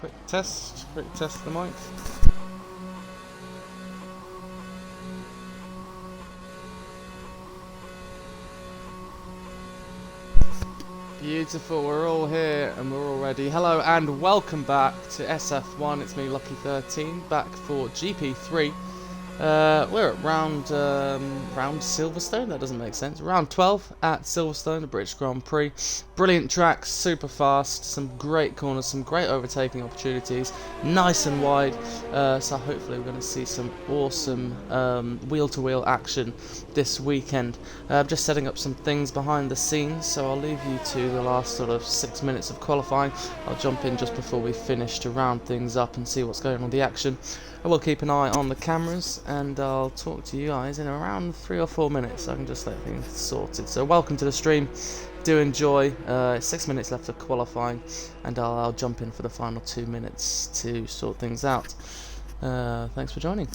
Quick test of the mic. Beautiful, we're all here and we're all ready. Hello and welcome back to SF1. It's me, Lucky13, back for GP3. We're at round Silverstone. That doesn't make sense. Round 12 at Silverstone, the British Grand Prix. Brilliant track, super fast, some great corners, some great overtaking opportunities, nice and wide. So hopefully we're going to see some awesome wheel-to-wheel action this weekend. Just setting up some things behind the scenes, so I'll leave you to the last sort of 6 minutes of qualifying. I'll jump in just before we finish to round things up and see what's going on with the action. I will keep an eye on the cameras and I'll talk to you guys in around 3 or 4 minutes so I can just let things sorted. So welcome to the stream, do enjoy. 6 minutes left of qualifying and I'll jump in for the final 2 minutes to sort things out. Thanks for joining.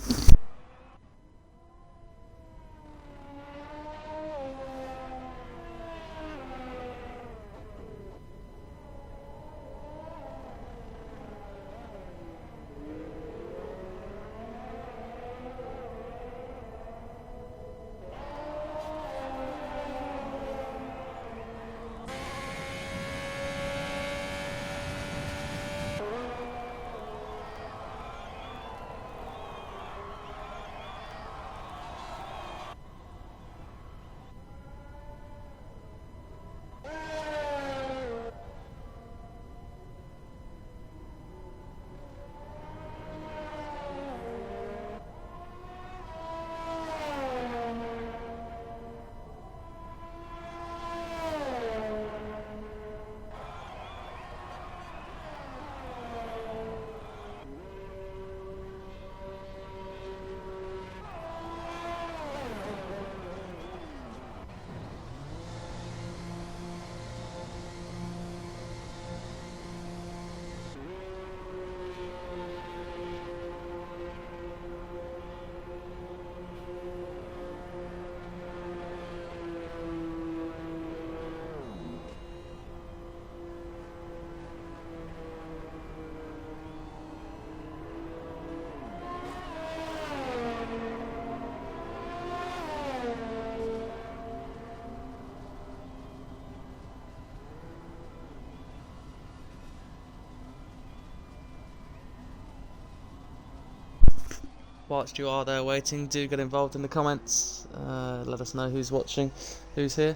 Whilst you are there waiting, do get involved in the comments. Let us know who's watching, who's here.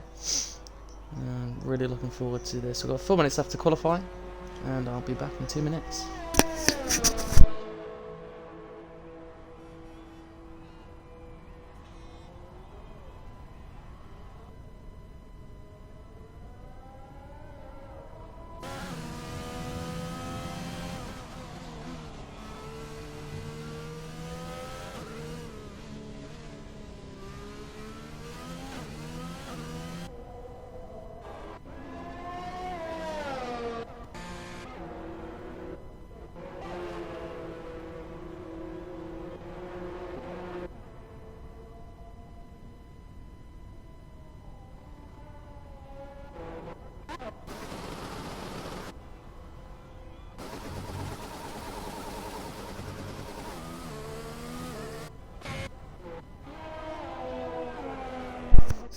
Really looking forward to this. We've got 4 minutes left to qualify, and I'll be back in 2 minutes.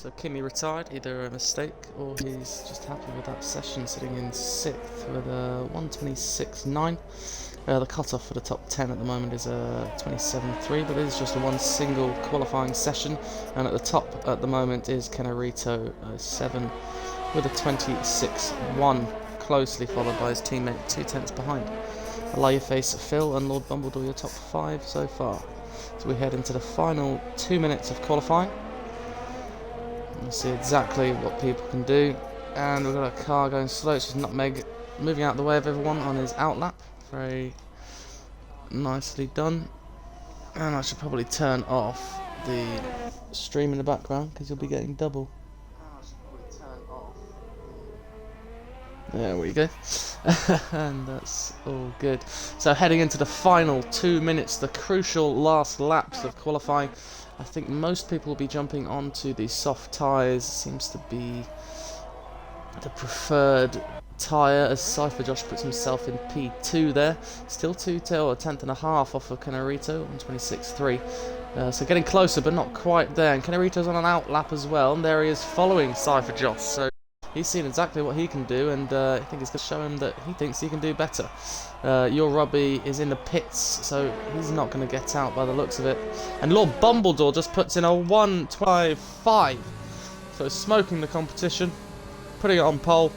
So Kimi retired, either a mistake or he's just happy with that session, sitting in 6th with a 126.9. The cutoff for the top 10 at the moment is a 27.3, but it is just a one single qualifying session. And at the top at the moment is Kenarito 7 with a 26.1, closely followed by his teammate 2/10 behind. Allow your face Phil and Lord Bumbledore your top 5 so far. So we head into the final 2 minutes of qualifying. We'll see exactly what people can do. And we've got a car going slow. It's just Nutmeg moving out of the way of everyone on his outlap. Very nicely done. And I should probably turn off the stream in the background because you'll be getting double. There we go. And that's all good. So heading into the final 2 minutes, the crucial last laps of qualifying. I think most people will be jumping onto the soft tyres. Seems to be the preferred tyre, as Cypher Josh puts himself in P2 there. Still 1/10 and a half off of Kenarito on 26.3. So getting closer, but not quite there. And Kenarito's on an outlap as well, and there he is following Cypher Josh. So he's seen exactly what he can do, and I think it's going to show him that he thinks he can do better. Your Robbie is in the pits, so he's not going to get out by the looks of it. And Lord Bumbledore just puts in a 1:25.5. So smoking the competition, putting it on pole.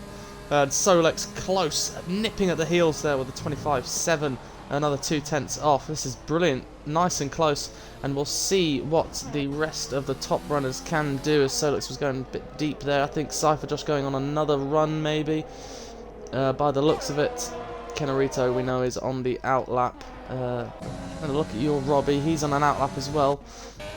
And Solex close, nipping at the heels there with a 25.7. Another 2/10 off. This is brilliant, nice and close, and we'll see what the rest of the top runners can do, as Solex was going a bit deep there. I think Cypher Josh going on another run maybe, by the looks of it. Kenarito we know is on the outlap. And a look at your Robbie, he's on an outlap as well.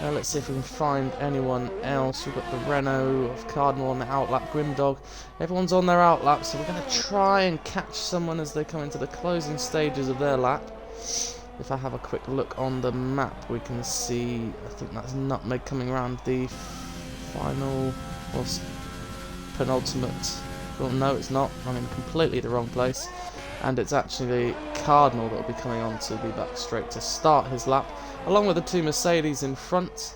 Let's see if we can find anyone else. We've got the Renault of Cardinal on the outlap, Grimdog. Everyone's on their outlap, so we're going to try and catch someone as they come into the closing stages of their lap. If I have a quick look on the map, we can see, I think that's Nutmeg coming around the final, or penultimate. Well, no, it's not. I'm in completely the wrong place. And it's actually Cardinal that will be coming on to the back straight to start his lap, along with the two Mercedes in front,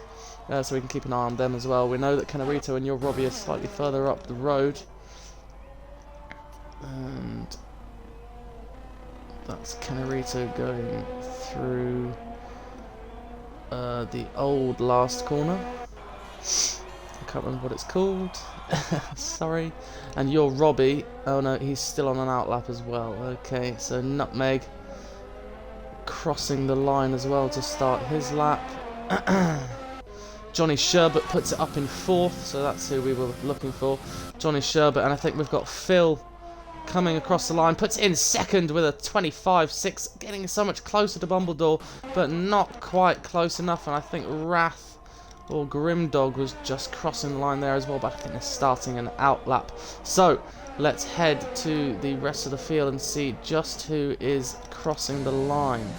so we can keep an eye on them as well. We know that Kenarito and your Robbie are slightly further up the road, and that's Kenarito going through the old last corner. I can't remember what it's called. Sorry. And your Robbie, oh no, he's still on an outlap as well. Okay, so Nutmeg crossing the line as well to start his lap. Johnny Sherbet puts it up in 4th, so that's who we were looking for. Johnny Sherbet, and I think we've got Phil coming across the line, puts it in 2nd with a 25.6, getting so much closer to Bumbledore, but not quite close enough, and I think Wrath or Grimdog was just crossing the line there as well, but I think they're starting an outlap. So let's head to the rest of the field and see just who is crossing the line.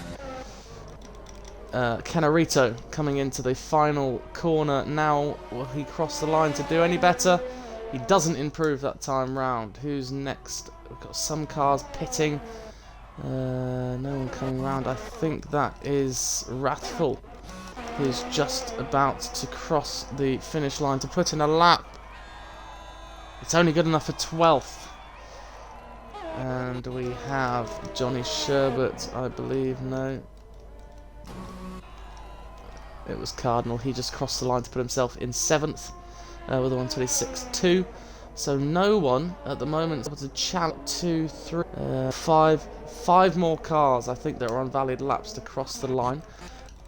Kenarito coming into the final corner now. Will he cross the line to do any better? He doesn't improve that time round. Who's next? We've got some cars pitting. No one coming round. I think that is Wrathful, who's just about to cross the finish line to put in a lap. It's only good enough for 12th. And we have Johnny Sherbet, I believe. No, it was Cardinal. He just crossed the line to put himself in 7th with a 126.2. So no one at the moment is able to challenge 2, 3, 5 more cars. I think that are on valid laps to cross the line.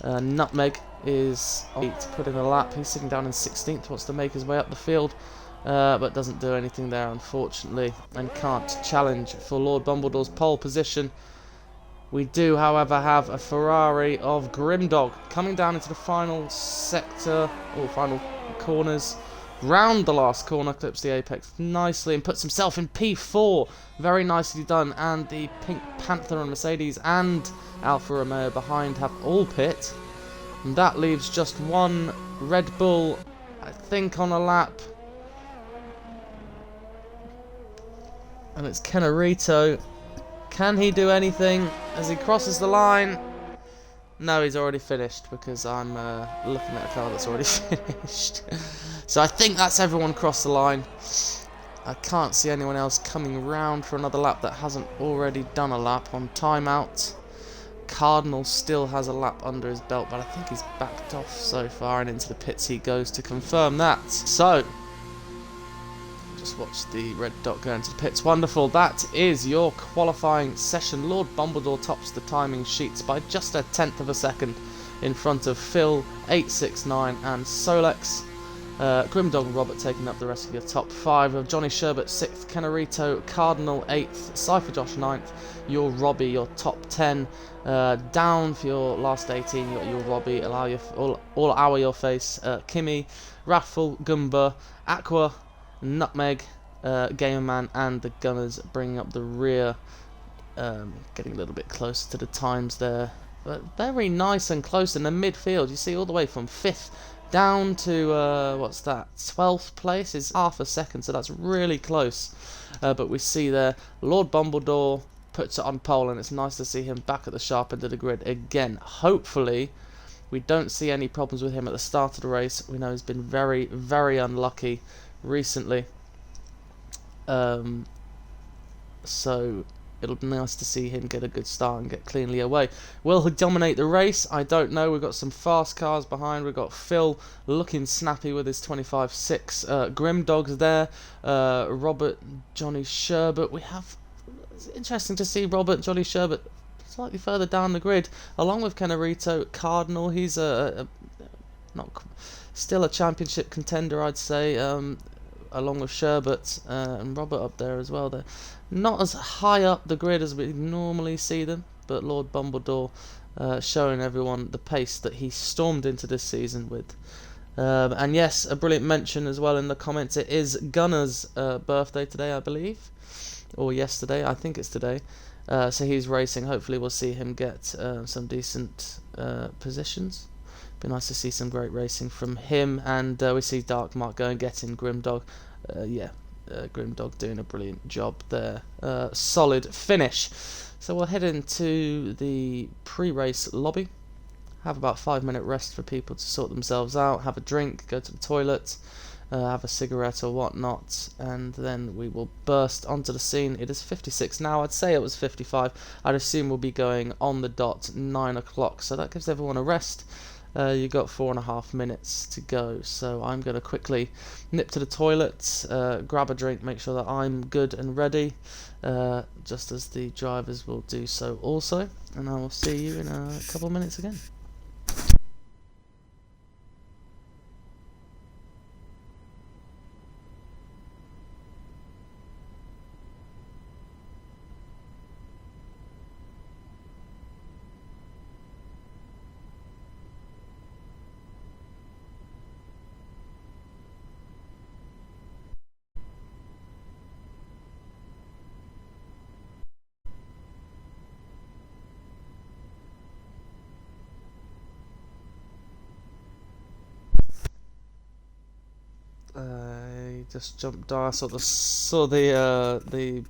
Nutmeg is on to put in a lap. He's sitting down in 16th, wants to make his way up the field, but doesn't do anything there, unfortunately, and can't challenge for Lord Bumbledore's pole position. We do, however, have a Ferrari of Grimdog coming down into the final sector, or final corners. Round the last corner, clips the apex nicely and puts himself in P4. Very nicely done. And the Pink Panther and Mercedes and Alfa Romeo behind have all pit. And that leaves just one Red Bull, I think, on a lap. And it's Kenarito. Can he do anything as he crosses the line? No, he's already finished because I'm looking at a car that's already finished. So I think that's everyone across the line. I can't see anyone else coming round for another lap that hasn't already done a lap on timeout. Cardinal still has a lap under his belt, but I think he's backed off so far, and into the pits he goes to confirm that. So, just watch the red dot go into the pits. Wonderful. That is your qualifying session. Lord Bumbledore tops the timing sheets by just a tenth of a second in front of Phil, 869, and Solex. Grimdog and Robert taking up the rest of your top 5. Of Johnny Sherbert 6th, Kennerito, Cardinal 8th, Cypher Josh 9th, your Robbie your top 10. Down for your last 18, you got your Robbie, all Hour Your Face, Kimmy, Raffle, Gumba, Aqua, Nutmeg, Gamerman, and the Gunners bringing up the rear, getting a little bit closer to the times there. But very nice and close in the midfield. You see all the way from 5th down to, what's that, 12th place is half a second, so that's really close. But we see there, Lord Bumbledore puts it on pole, and it's nice to see him back at the sharp end of the grid again. Hopefully, we don't see any problems with him at the start of the race. We know he's been very, very unlucky recently. So it'll be nice to see him get a good start and get cleanly away. Will he dominate the race? I don't know. We've got some fast cars behind. We've got Phil looking snappy with his 25.6. Grimdog's there. Robert, Johnny Sherbert. It's interesting to see Robert, Johnny Sherbert slightly further down the grid, along with Kennerito. Cardinal, he's still a championship contender, I'd say, along with Sherbert and Robert up there as well. They're not as high up the grid as we normally see them, but Lord Bumbledore showing everyone the pace that he stormed into this season with. And yes, a brilliant mention as well in the comments. It is Gunner's birthday today, I believe, or yesterday. I think it's today. So he's racing. Hopefully we'll see him get some decent positions. Be nice to see some great racing from him. And we see Dark Mark go and get in Grimdog. Grimdog doing a brilliant job there. Solid finish. So we'll head into the pre-race lobby. Have about 5-minute rest for people to sort themselves out. Have a drink, go to the toilet, have a cigarette or whatnot, and then we will burst onto the scene. It is 56 now. I'd say it was 55. I'd assume we'll be going on the dot 9 o'clock. So that gives everyone a rest. You've got 4.5 minutes to go, so I'm going to quickly nip to the toilet, grab a drink, make sure that I'm good and ready, just as the drivers will do so also, and I will see you in a couple of minutes again. I just jumped down. I sort of saw the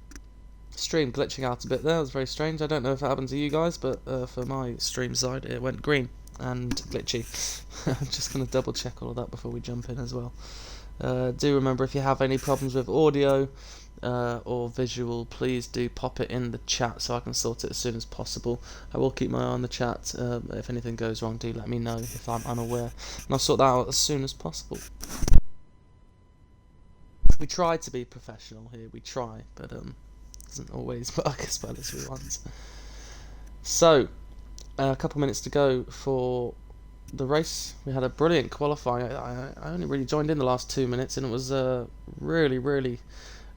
stream glitching out a bit there. It was very strange. I don't know if it happened to you guys, but for my stream side it went green and glitchy. I'm just going to double check all of that before we jump in as well. Do remember, if you have any problems with audio or visual, please do pop it in the chat so I can sort it as soon as possible. I will keep my eye on the chat. If anything goes wrong, do let me know if I'm unaware, and I'll sort that out as soon as possible. We try to be professional here, we try, but doesn't always work as well as we want. So, a couple minutes to go for the race. We had a brilliant qualifying. I only really joined in the last 2 minutes, and it was really, really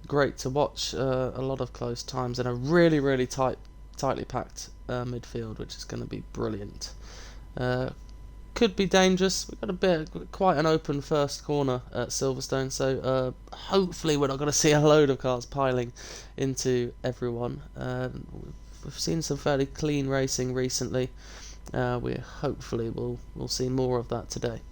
great to watch. A lot of close times and a really, really tightly packed midfield, which is going to be brilliant. Could be dangerous. We've got quite an open first corner at Silverstone, so hopefully we're not going to see a load of cars piling into everyone. We've seen some fairly clean racing recently. We hopefully we'll see more of that today.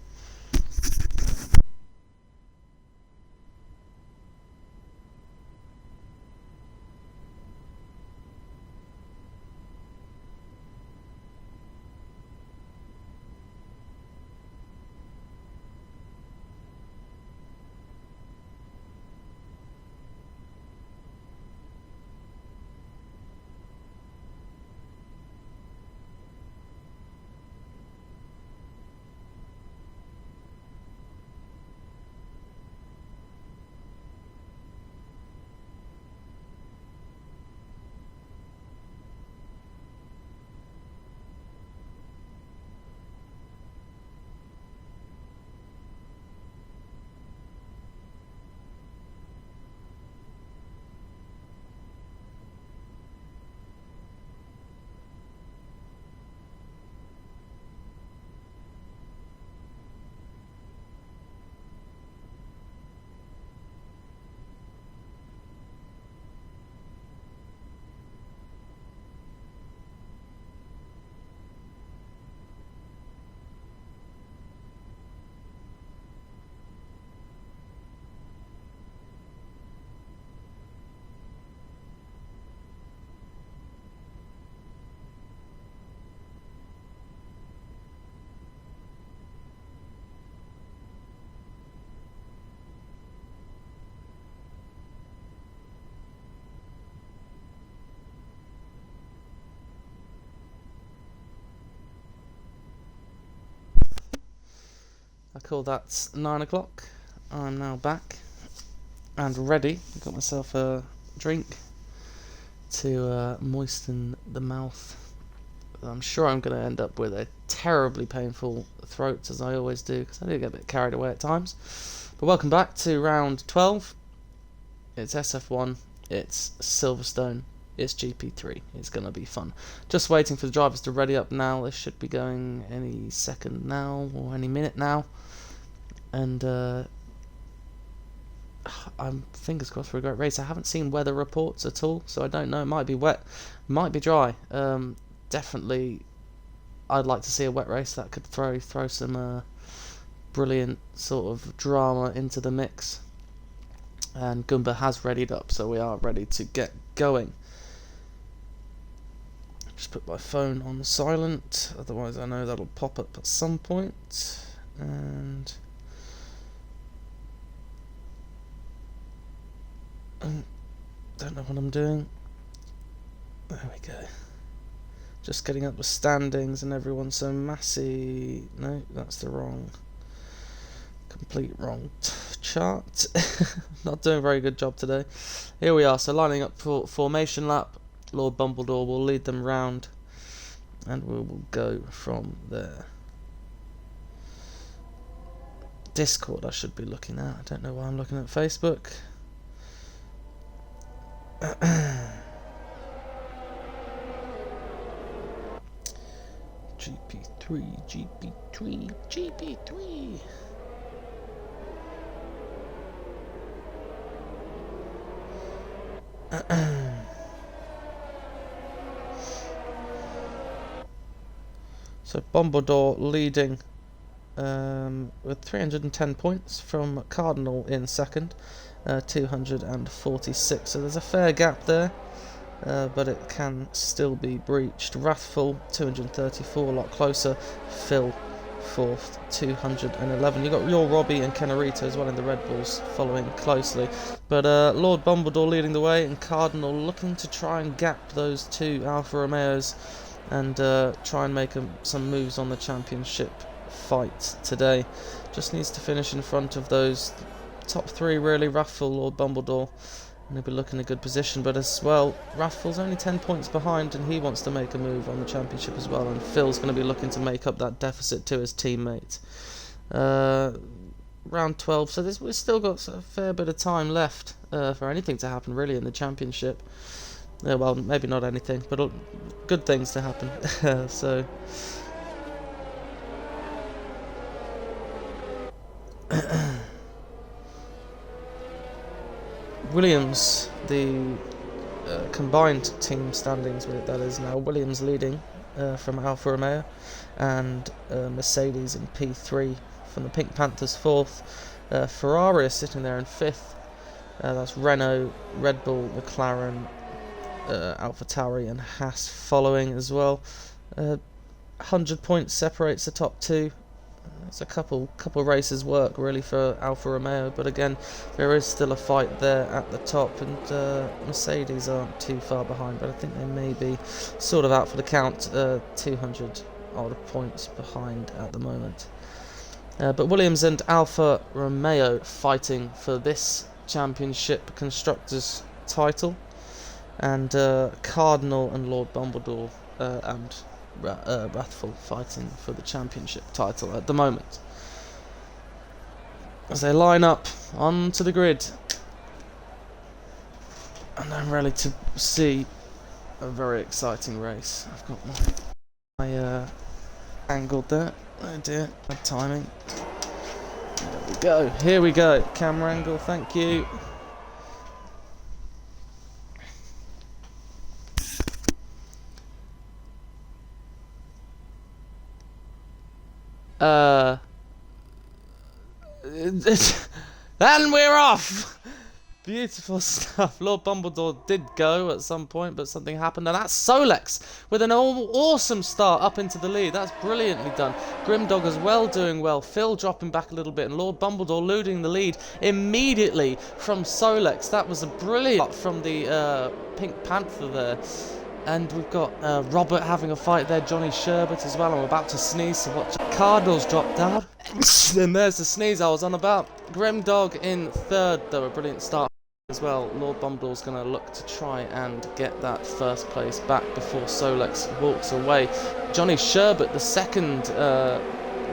I call that 9 o'clock. I'm now back and ready. I've got myself a drink to moisten the mouth. I'm sure I'm going to end up with a terribly painful throat, as I always do, because I do get a bit carried away at times. But welcome back to round 12. It's SF1, it's Silverstone, it's GP3. It's going to be fun. Just waiting for the drivers to ready up now. They should be going any second now, or any minute now. And I'm fingers crossed for a great race. I haven't seen weather reports at all, so I don't know. It might be wet, might be dry. Definitely, I'd like to see a wet race. That could throw some brilliant sort of drama into the mix. And Goomba has readied up, so we are ready to get going. Just put my phone on silent, otherwise I know that'll pop up at some point. And don't know what I'm doing. There we go. Just getting up the standings and everyone. So Massey, no, that's the complete wrong chart. Not doing a very good job today. Here we are. So lining up for formation lap. Lord Bumbledore will lead them round, and we will go from there. Discord I should be looking at. I don't know why I'm looking at Facebook. GP3. So Bombador leading with 310 points from Cardinal in second, 246. So there's a fair gap there, but it can still be breached. Wrathful 234, a lot closer. Phil fourth, 211. You've got your Robbie and Kenarito as well in the Red Bulls following closely. But Lord Bumbledore leading the way, and Cardinal looking to try and gap those two Alfa Romeos and try and make some moves on the championship fight today. Just needs to finish in front of those top three, really. Wrathful, Lord Bumbledore, and he'll be looking in a good position. But as well, Wrathful's only 10 points behind, and he wants to make a move on the championship as well. And Phil's going to be looking to make up that deficit to his teammate. Round 12, so we've still got a fair bit of time left for anything to happen, really, in the championship. Well, maybe not anything, but good things to happen. So Williams, the combined team standings, that is now Williams leading from Alfa Romeo, and Mercedes in P3 from the Pink Panthers fourth. Ferrari is sitting there in fifth. That's Renault, Red Bull, McLaren, AlphaTauri and Haas following as well. 100 points separates the top two. It's a couple races work really for Alfa Romeo, but again there is still a fight there at the top, and Mercedes aren't too far behind, but I think they may be sort of out for the count. 200 odd points behind at the moment. But Williams and Alfa Romeo fighting for this championship constructors title, and Cardinal and Lord Bumbledore and Wrathful fighting for the championship title at the moment, as they line up onto the grid. And I'm ready to see a very exciting race. I've got my angled there. Oh dear, bad timing. There we go. Here we go. Camera angle, thank you. And we're off! Beautiful stuff. Lord Bumbledore did go at some point, but something happened, and that's Solex with an awesome start up into the lead. That's brilliantly done. Grimdog as well doing well. Phil dropping back a little bit, and Lord Bumbledore losing the lead immediately from Solex. That was a brilliant from the Pink Panther there. And we've got Robert having a fight there, Johnny Sherbert as well. I'm about to sneeze, so watch. Cardinals drop down. And there's the sneeze I was on about. Grimdog in third, though, a brilliant start as well. Lord Bumbledore's going to look to try and get that first place back before Solex walks away. Johnny Sherbert, the second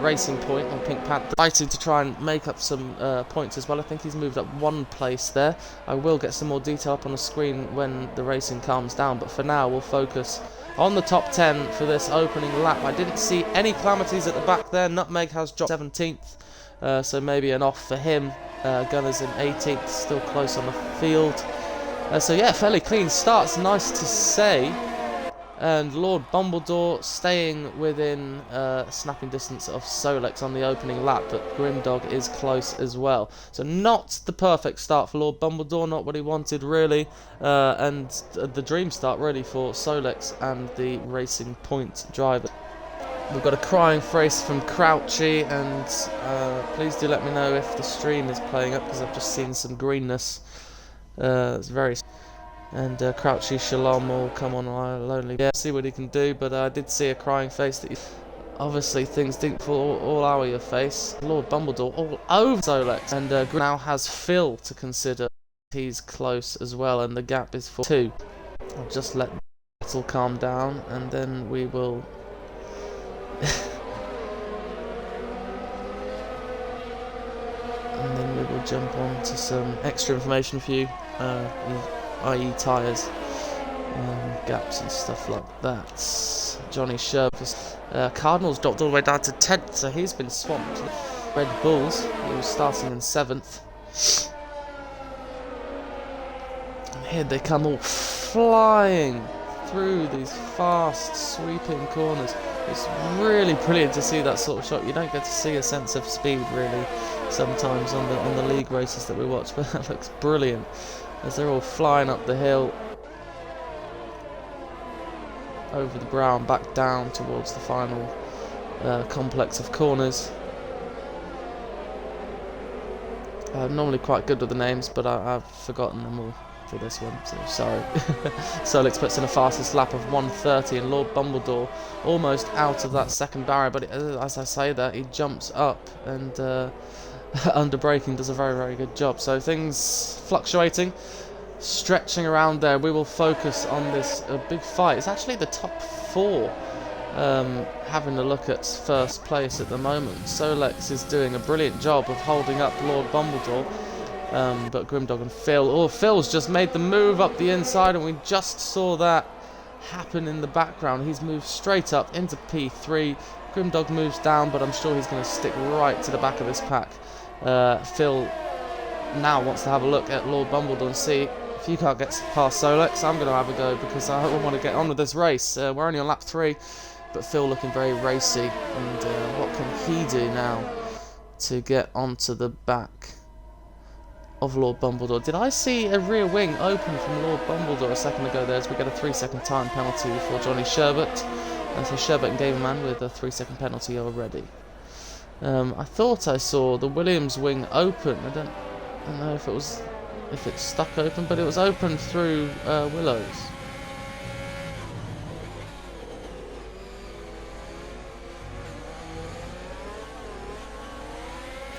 racing point on Pink Panther, fighting to try and make up some points as well. I think he's moved up one place there. I will get some more detail up on the screen when the racing calms down, but for now we'll focus on the top 10 for this opening lap. I didn't see any calamities at the back there. Nutmeg has dropped 17th, so maybe an off for him. Gunners in 18th, still close on the field. So yeah, fairly clean starts, nice to say. And Lord Bumbledore staying within snapping distance of Solex on the opening lap, but Grimdog is close as well. So not the perfect start for Lord Bumbledore, not what he wanted really, and the dream start really for Solex and the Racing Point driver. We've got a crying face from Crouchy, and please do let me know if the stream is playing up, because I've just seen some greenness. It's very... And Crouchy Shalom will come on lonely. Yeah, see what he can do, but I did see a crying face that obviously things didn't fall all over your face. Lord Bumbledore all over Solex, and now has Phil to consider. He's close as well, and the gap is for 2. I'll just let the battle calm down, and then we will... and then we will jump on to some extra information for you. I.e. tyres, gaps and stuff like that. Johnny Sherbert. Cardinals dropped all the way down to 10th, so he's been swamped. Red Bulls, he was starting in 7th. And here they come all flying through these fast, sweeping corners. It's really brilliant to see that sort of shot. You don't get to see a sense of speed, really, sometimes on the league races that we watch, but that looks brilliant. As they're all flying up the hill, over the brow and back down towards the final complex of corners. I'm normally quite good with the names, but I've forgotten them all for this one, so sorry. Solex puts in a fastest lap of 1:30, and Lord Bumbledore almost out of that second barrier, but as I say that, he jumps up and under braking does a very, very good job. So things fluctuating, stretching around there. We will focus on this big fight. It's actually the top 4 having a look at first place at the moment. Solex is doing a brilliant job of holding up Lord Bumbledore, but Grimdog and Phil, Phil's just made the move up the inside, and we just saw that happen in the background. He's moved straight up into P3. Grimdog moves down, but I'm sure he's going to stick right to the back of this pack. Phil now wants to have a look at Lord Bumbledore and see if you can't get past Solex. I'm going to have a go, because I want to get on with this race. We're only on lap 3, but Phil looking very racy, and what can he do now to get onto the back of Lord Bumbledore? Did I see a rear wing open from Lord Bumbledore a second ago there, as we get a 3-second time penalty for Johnny Sherbert? And so Sherbert and Gamerman with a 3-second penalty already. I thought I saw the Williams wing open. I don't know if it's stuck open, but it was open through Willows.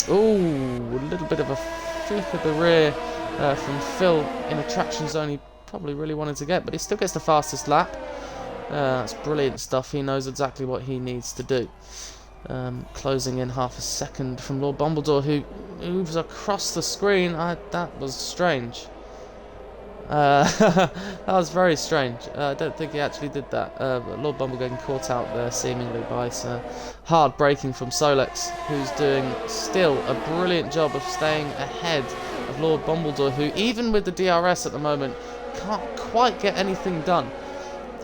Ooh, a little bit of a flick of the rear from Phil in a traction zone he probably really wanted to get, but he still gets the fastest lap. That's brilliant stuff. He knows exactly what he needs to do. Closing in half a second from Lord Bumbledore, who moves across the screen. That was strange. That was very strange. I don't think he actually did that. But Lord Bumbledore getting caught out there seemingly by hard braking from Solex, who's doing still a brilliant job of staying ahead of Lord Bumbledore, who even with the DRS at the moment can't quite get anything done.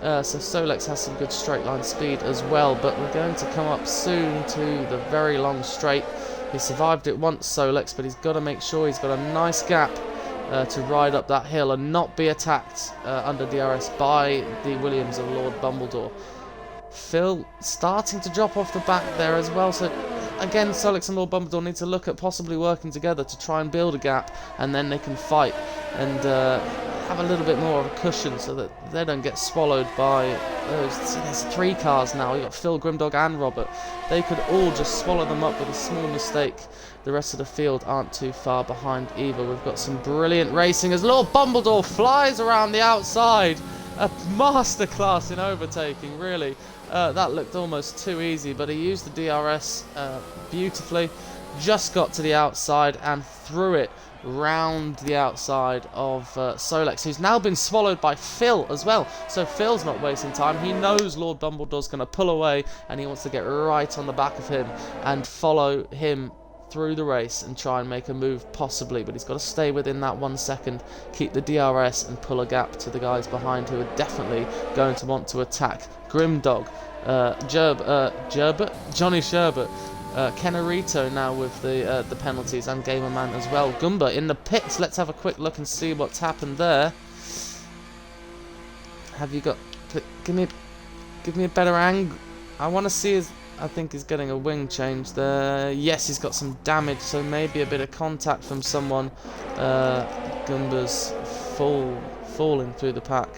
So Solex has some good straight line speed as well, but we're going to come up soon to the very long straight. He survived it once, Solex, but he's got to make sure he's got a nice gap to ride up that hill and not be attacked under DRS by the Williams of Lord Bumbledore. Phil starting to drop off the back there as well, so again Solex and Lord Bumbledore need to look at possibly working together to try and build a gap, and then they can fight and have a little bit more of a cushion so that they don't get swallowed by those. See, there's 3 cars now. You've got Phil, Grimdog and Robert. They could all just swallow them up with a small mistake. The rest of the field aren't too far behind either. We've got some brilliant racing as Lord Bumbledore flies around the outside. A masterclass in overtaking, really. That looked almost too easy, but he used the DRS beautifully. Just got to the outside and threw it round the outside of Solex, who's now been swallowed by Phil as well. So Phil's not wasting time. He knows Lord Dumbledore's going to pull away, and he wants to get right on the back of him and follow him through the race and try and make a move possibly, but he's got to stay within that 1 second, keep the DRS and pull a gap to the guys behind who are definitely going to want to attack. Grimdog, Johnny Sherbert, Kennerito now with the penalties, and Gamerman as well. Gumba in the pits. Let's have a quick look and see what's happened there. Have you got? Give me a better angle. I want to see his. I think he's getting a wing change there. Yes, he's got some damage, so maybe a bit of contact from someone. Gumba's falling through the pack.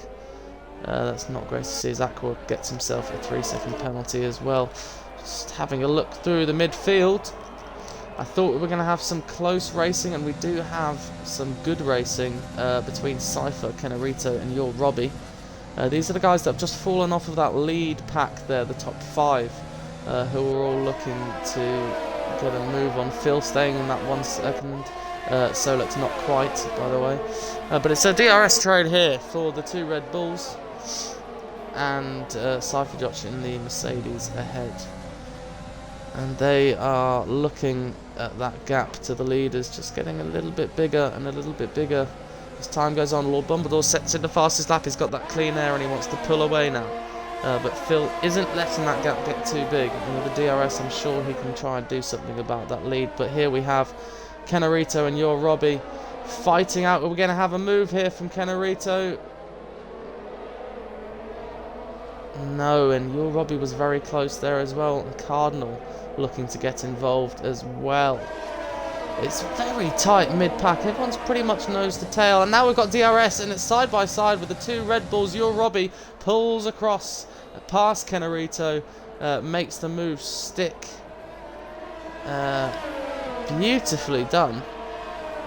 That's not great to see, as Aqua gets himself a 3-second penalty as well. Just having a look through the midfield. I thought we were going to have some close racing, and we do have some good racing between Cypher, Kennerito and your Robbie. These are the guys that have just fallen off of that lead pack there, the top 5. Who are all looking to get a move on. Phil staying in that 1 second. Solex not quite, by the way. But it's a DRS trade here for the 2 Red Bulls. And Cypher Josh in the Mercedes ahead. And they are looking at that gap to the leaders, just getting a little bit bigger and a little bit bigger. As time goes on, Lord Bumbledore sets in the fastest lap. He's got that clean air and he wants to pull away now. But Phil isn't letting that gap get too big. And with the DRS, I'm sure he can try and do something about that lead. But here we have Kennerito and your Robbie fighting out. We're going to have a move here from Kennerito. No, and your Robbie was very close there as well. And Cardinal looking to get involved as well. It's very tight mid-pack. Everyone's pretty much nose to tail. And now we've got DRS, and it's side by side with the 2 Red Bulls. Your Robbie pulls across past Kennerito, makes the move stick. Beautifully done.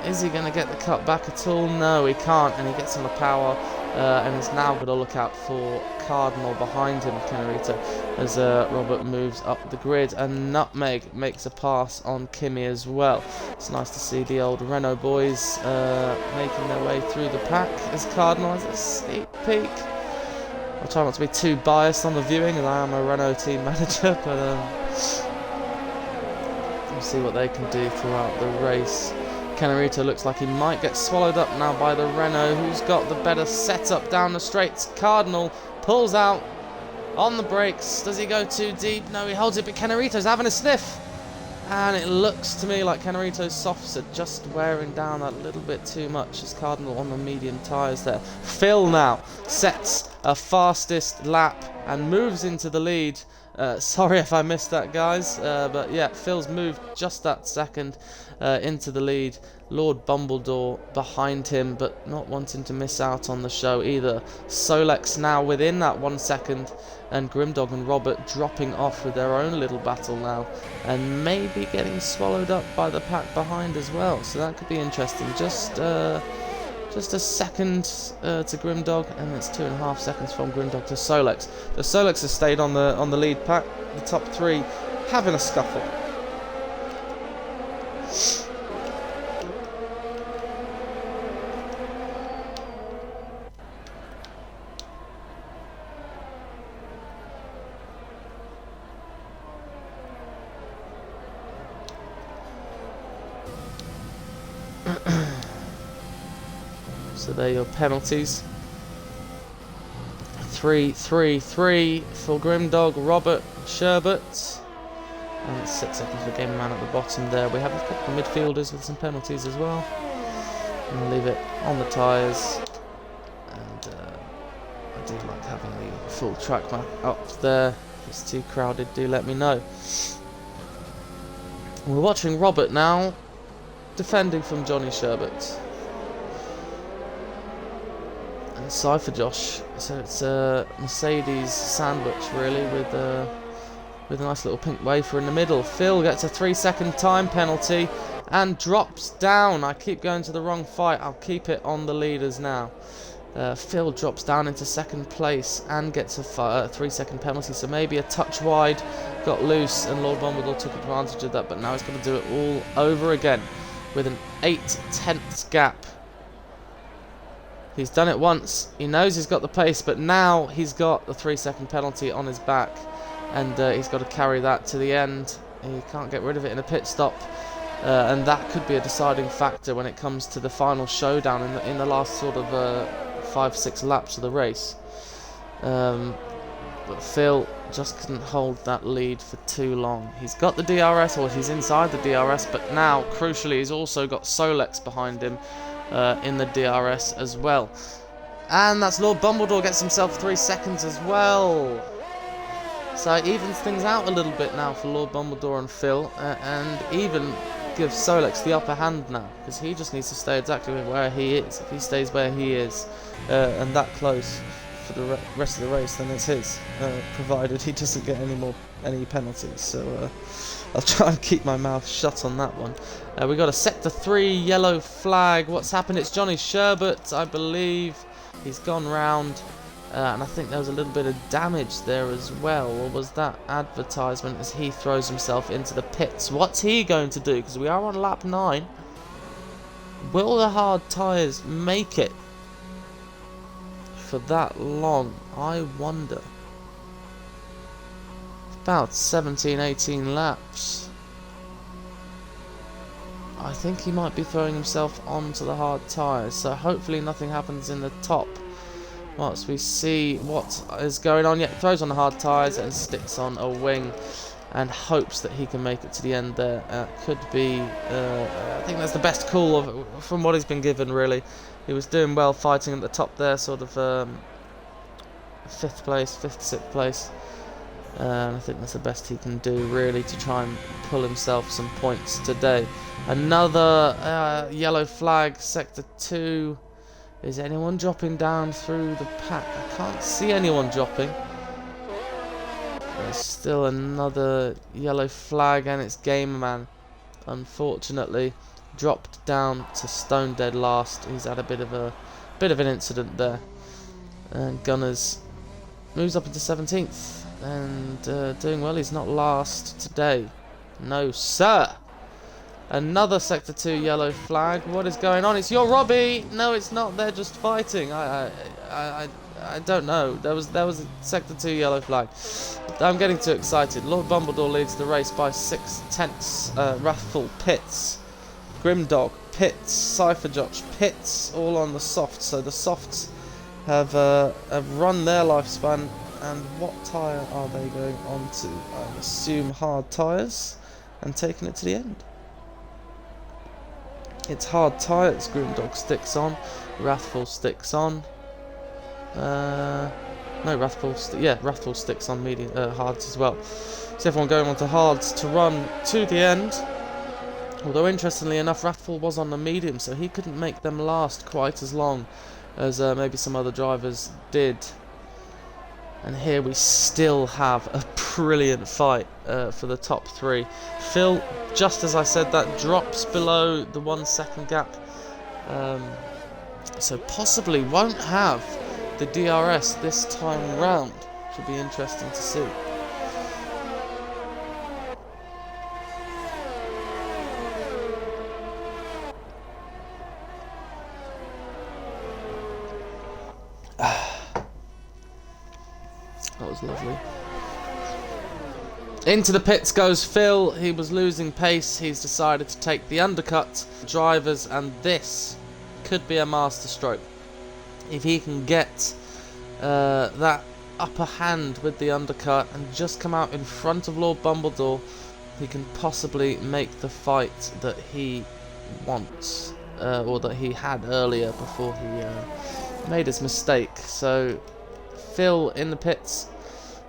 Is he going to get the cut back at all? No, he can't, and he gets on the power. And is now going to look out for Cardinal behind him, Kennerito, as Robert moves up the grid, and Nutmeg makes a pass on Kimmy as well. It's nice to see the old Renault boys making their way through the pack as Cardinal has a sneak peek. I'll try not to be too biased on the viewing, as I am a Renault team manager, but we'll see what they can do throughout the race. Kennerito looks like he might get swallowed up now by the Renault, who's got the better setup down the straights. Cardinal pulls out on the brakes. Does he go too deep? No, he holds it, but Kennerito's having a sniff. And it looks to me like Kennerito's softs are just wearing down a little bit too much as Cardinal on the medium tyres there. Phil now sets a fastest lap and moves into the lead. Sorry if I missed that, guys, but yeah, Phil's moved just that second into the lead. Lord Bumbledore behind him, but not wanting to miss out on the show either. Solex now within that 1 second, and Grimdog and Robert dropping off with their own little battle now, and maybe getting swallowed up by the pack behind as well. So that could be interesting. Just a second to Grimdog, and it's 2.5 seconds from Grimdog to Solex. The Solex has stayed on the lead pack. The top 3 having a scuffle. So there are your penalties. 3-3-3 for Grimdog, Robert, Sherbert. And it's 6 seconds for Game Man at the bottom there. We have a couple of midfielders with some penalties as well. And we'll leave it on the tyres. And I do like having the full track map up there. If it's too crowded, do let me know. We're watching Robert now, defending from Johnny Sherbert. Cypher Josh. So it's a Mercedes sandwich really with a nice little pink wafer in the middle. Phil gets a 3-second time penalty and drops down. I keep going to the wrong fight. I'll keep it on the leaders now. Phil drops down into second place and gets a 3-second penalty, so maybe a touch wide, got loose, and Lord Bombadil took advantage of that, but now he's going to do it all over again with an 8/10 gap. He's done it once, he knows he's got the pace, but now he's got the 3-second penalty on his back, and he's got to carry that to the end. He can't get rid of it in a pit stop. And that could be a deciding factor when it comes to the final showdown in the last sort of 5-6 laps of the race. But Phil just couldn't hold that lead for too long. He's got the DRS, or he's inside the DRS, but now, crucially, he's also got Solex behind him in the DRS as well. And that's Lord Bumbledore, gets himself 3 seconds as well. So it evens things out a little bit now for Lord Bumbledore and Phil, and even gives Solex the upper hand now, because he just needs to stay exactly where he is. If he stays where he is and that close for the rest of the race, then it's his, provided he doesn't get any penalties. So I'll try and keep my mouth shut on that one. We got a sector 3 yellow flag. What's happened? It's Johnny Sherbert, I believe. He's gone round. And I think there was a little bit of damage there as well, or was that advertisement as he throws himself into the pits? What's he going to do? Because we are on lap 9. Will the hard tyres make it for that long? I wonder. About 17-18 laps. I think he might be throwing himself onto the hard tyres, so hopefully nothing happens in the top. Once we see what is going on, yeah, he throws on the hard tyres and sticks on a wing and hopes that he can make it to the end there. Could be, I think that's the best call from what he's been given, really. He was doing well fighting at the top there, sort of 5th place, 5th, 6th place. I think that's the best he can do, really, to try and pull himself some points today. Another yellow flag, sector 2. Is anyone dropping down through the pack? I can't see anyone dropping. There's still another yellow flag, and it's Gamerman, unfortunately, dropped down to stone dead last. He's had a bit of an incident there. And Gunners moves up into 17th and doing well. He's not last today. No, sir. Another sector 2 yellow flag. What is going on? It's your Robbie. No, it's not. They're just fighting. I don't know. There was a sector 2 yellow flag. I'm getting too excited. Lord Bumbledore leads the race by 6/10. Wrathful pits. Grimdog pits. Cypher Josh pits. All on the softs. So the softs have run their lifespan. And what tyre are they going on to? I assume hard tyres, and taking it to the end. It's hard tyres. Grimdog sticks on. Wrathful sticks on. No, Wrathful sticks on medium hards as well. So everyone going on to hards to run to the end. Although interestingly enough, Wrathful was on the medium, so he couldn't make them last quite as long as maybe some other drivers did. And here we still have a brilliant fight for the top 3. Phil, just as I said, that drops below the 1 second gap. So possibly won't have the DRS this time round. Should be interesting to see. That was lovely. Into the pits goes Phil. He was losing pace. He's decided to take the undercut. Drivers, and this could be a masterstroke. If he can get that upper hand with the undercut and just come out in front of Lord Bumbledore, he can possibly make the fight that he wants, or that he had earlier before he made his mistake. So Phil in the pits.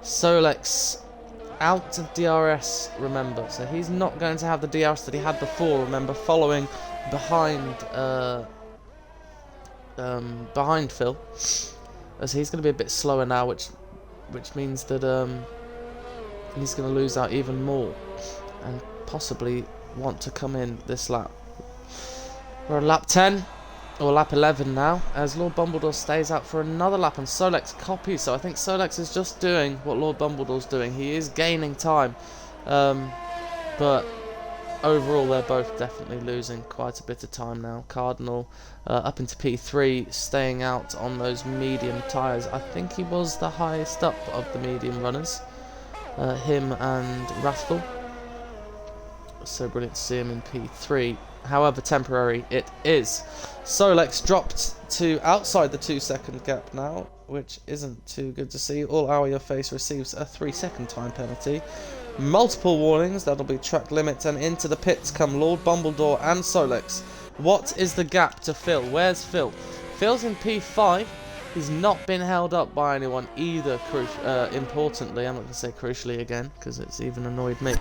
Solex out of DRS, remember. So he's not going to have the DRS that he had before, remember, following behind behind Phil, as he's going to be a bit slower now, which means that he's going to lose out even more and possibly want to come in this lap. We're on lap 10 or lap 11 now, as Lord Bumbledore stays out for another lap and Solex copies. So I think Solex is just doing what Lord Bumbledore's doing. He is gaining time, but overall they're both definitely losing quite a bit of time now. Cardinal up into P3, staying out on those medium tyres. I think he was the highest up of the medium runners, him and Rathful. So brilliant to see him in P3. However temporary it is. Solex dropped to outside the 2-second gap now, which isn't too good to see. All Hour Your Face receives a 3-second time penalty. Multiple warnings, that'll be track limits, and into the pits come Lord Bumbledore and Solex. What is the gap to Phil? Where's Phil? Phil's in P5. He's not been held up by anyone either, importantly. I'm not going to say crucially again, because it's even annoyed me.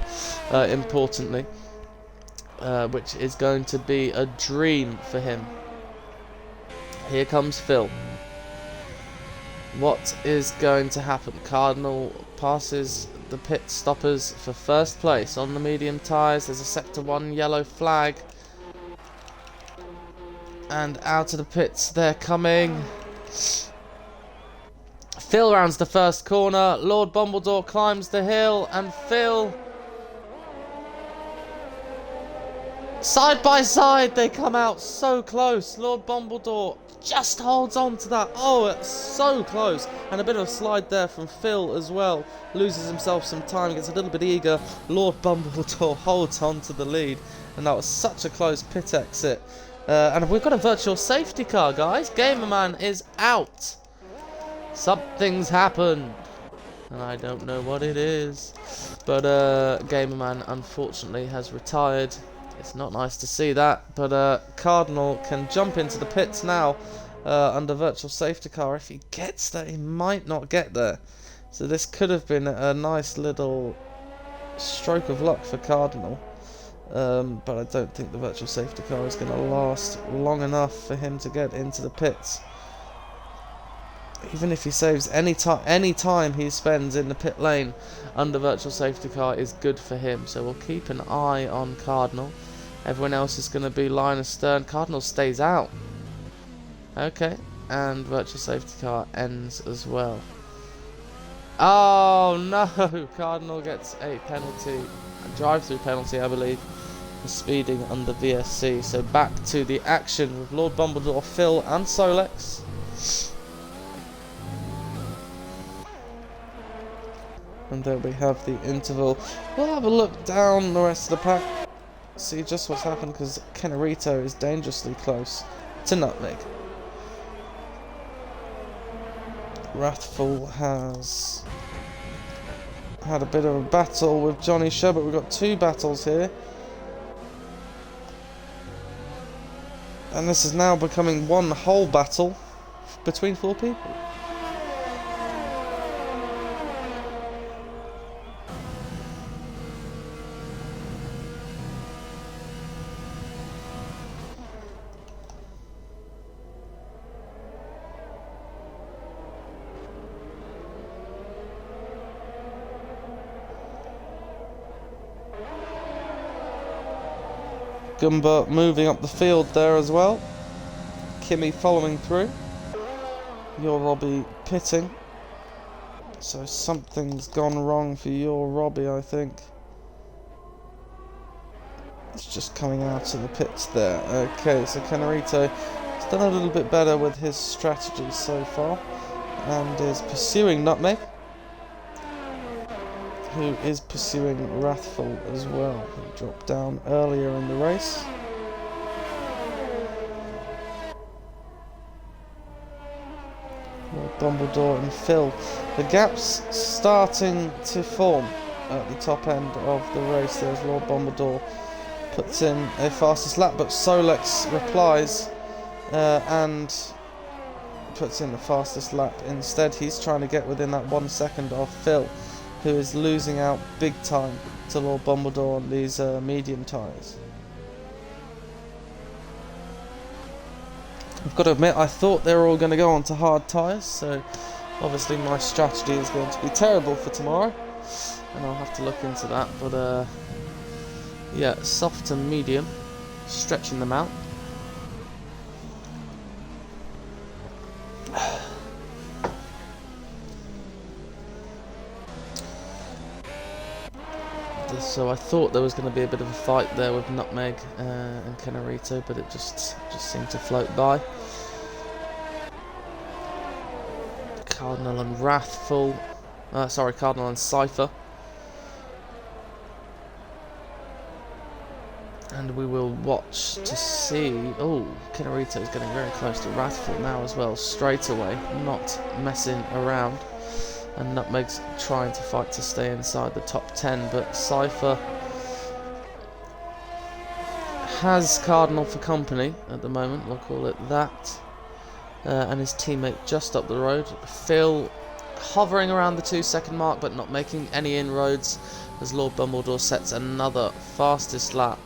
Importantly. Which is going to be a dream for him. Here comes Phil. What is going to happen? Cardinal passes the pit stoppers for first place on the medium tyres. There's a Sector 1 yellow flag. And out of the pits they're coming. Phil rounds the first corner. Lord Bumbledore climbs the hill, and Phil... Side by side, they come out so close. Lord Bumbledore just holds on to that. Oh, it's so close. And a bit of a slide there from Phil as well. Loses himself some time, gets a little bit eager. Lord Bumbledore holds on to the lead. And that was such a close pit exit. And we've got a virtual safety car, guys. Gamerman is out. Something's happened. And I don't know what it is. But Gamerman, unfortunately, has retired. It's not nice to see that, but Cardinal can jump into the pits now under virtual safety car. If he gets there, he might not get there. So this could have been a nice little stroke of luck for Cardinal. But I don't think the virtual safety car is going to last long enough for him to get into the pits. Even if he saves any time he spends in the pit lane under virtual safety car is good for him. So we'll keep an eye on Cardinal. Everyone else is going to be line astern. Cardinal stays out. Okay, and virtual safety car ends as well. Oh no! Cardinal gets a penalty, a drive-through penalty, I believe, for speeding under VSC. So back to the action with Lord Bumbledore, Phil, and Solex. And there we have the interval. We'll have a look down the rest of the pack, see just what's happened, because Kennerito is dangerously close to Nutmeg. Rathful has had a bit of a battle with Johnny Show, but we've got two battles here. And this is now becoming one whole battle between four people. Gumba moving up the field there as well. Kimmy following through. Your Robbie pitting. So something's gone wrong for your Robbie, I think. It's just coming out of the pits there. Okay, so Kennerito has done a little bit better with his strategy so far. And is pursuing Nutmeg, who is pursuing Wrathful as well, who dropped down earlier in the race. Dumbledore and Phil. The gap's starting to form at the top end of the race. There's Lord Dumbledore puts in a fastest lap, but Solex replies and puts in the fastest lap instead. He's trying to get within that 1 second of Phil, who is losing out big time to Lord Bumbledore on these medium tyres. I've got to admit, I thought they were all going to go onto hard tyres, so obviously my strategy is going to be terrible for tomorrow, and I'll have to look into that. But yeah, soft and medium, stretching them out. So I thought there was going to be a bit of a fight there with Nutmeg and Kenarito, but it just seemed to float by. Cardinal and Wrathful, Cardinal and Cypher. And we will watch to see. Oh, Kenarito is getting very close to Wrathful now as well, straight away, not messing around. And Nutmeg's trying to fight to stay inside the top 10, but Cypher has Cardinal for company at the moment, we'll call it that. And his teammate just up the road. Phil hovering around the 2-second mark, but not making any inroads, as Lord Bumbledore sets another fastest lap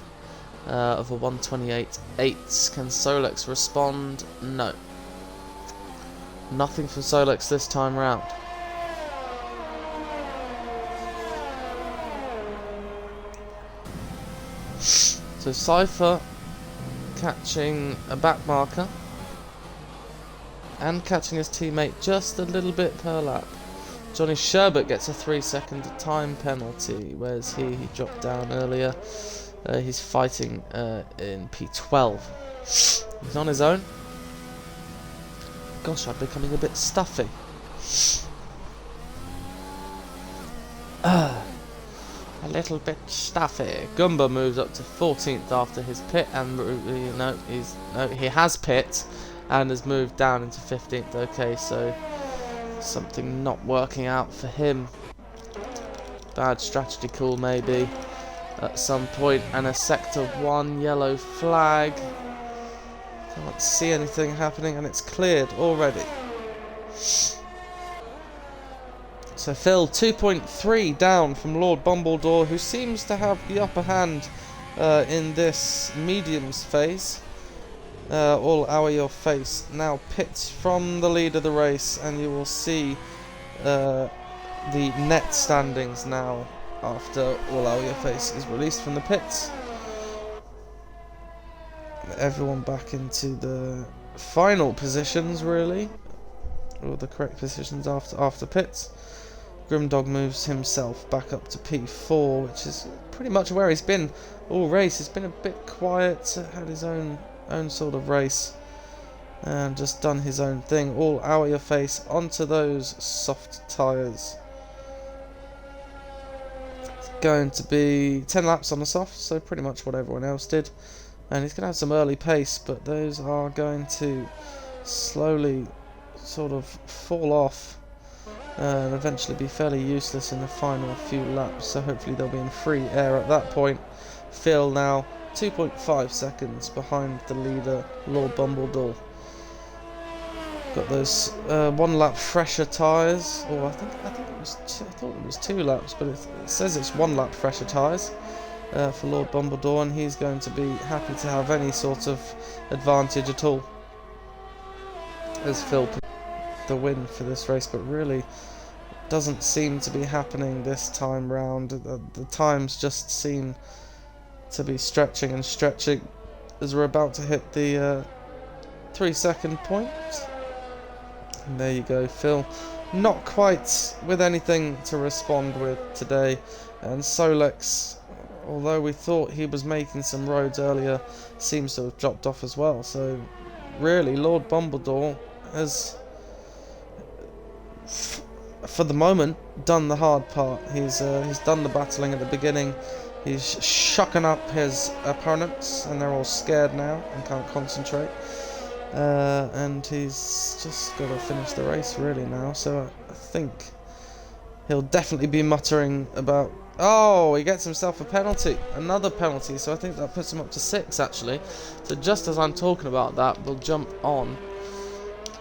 of a 1:28.8. Can Solex respond? No. Nothing from Solex this time round. So Cypher catching a back marker and catching his teammate just a little bit per lap. Johnny Sherbert gets a 3-second time penalty, whereas he dropped down earlier. He's fighting in P12. He's on his own. Gosh, I'm becoming a bit stuffy. A little bit stuffy. Gumba moves up to 14th after his pit, and he has pit and has moved down into 15th. Okay, so something not working out for him. Bad strategy call maybe at some point, and a sector 1 yellow flag. Can't see anything happening, and it's cleared already. So Phil 2.3 down from Lord Bumbledore, who seems to have the upper hand in this mediums phase. All hour your face now pits from the lead of the race, and you will see the net standings now after all hour your face is released from the pits. Everyone back into the final positions, really, or the correct positions after pits. Grimdog moves himself back up to P4, which is pretty much where he's been all race. He's been a bit quiet, had his own sort of race, and just done his own thing. All hour your face onto those soft tyres. It's going to be 10 laps on the soft, so pretty much what everyone else did. And he's going to have some early pace, but those are going to slowly sort of fall off and eventually be fairly useless in the final few laps, so hopefully they'll be in free air at that point. Phil now 2.5 seconds behind the leader, Lord Bumbledore. Got those 1 lap fresher tyres, or I think it was I thought it was 2 laps, but it says it's 1 lap fresher tyres for Lord Bumbledore, and he's going to be happy to have any sort of advantage at all as Phil the win for this race, but really doesn't seem to be happening this time round. The times just seem to be stretching and stretching as we're about to hit the 3-second point. And there you go, Phil not quite with anything to respond with today, and Solex, although we thought he was making some roads earlier, seems to have dropped off as well. So really Lord Bumbledore has, for the moment, done the hard part. He's done the battling at the beginning. He's shucking up his opponents, and they're all scared now and can't concentrate. And he's just got to finish the race really now. So I think he'll definitely be muttering about. Oh, he gets himself a penalty, another penalty. So I think that puts him up to 6 actually. So just as I'm talking about that, we'll jump on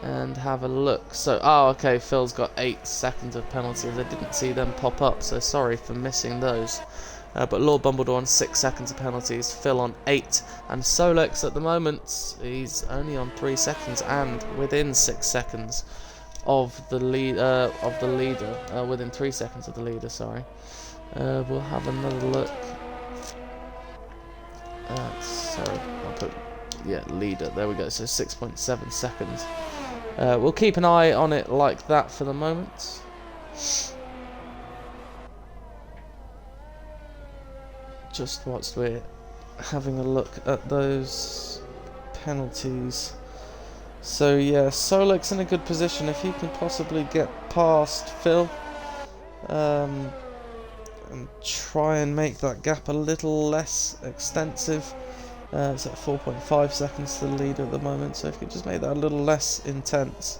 and have a look. So, oh, okay, Phil's got 8 seconds of penalties. I didn't see them pop up, so sorry for missing those. but Lord Bumbledore on 6 seconds of penalties, Phil on 8, and Solex at the moment, he's only on 3 seconds and within 6 seconds of the leader, within 3 seconds of the leader, sorry. We'll have another look. Sorry, I'll put, leader, there we go, so 6.7 seconds. We'll keep an eye on it like that for the moment. Just whilst we're having a look at those penalties. So yeah, Solex in a good position if he can possibly get past Phil and try and make that gap a little less extensive. It's at 4.5 seconds to the leader at the moment, so if he could just make that a little less intense,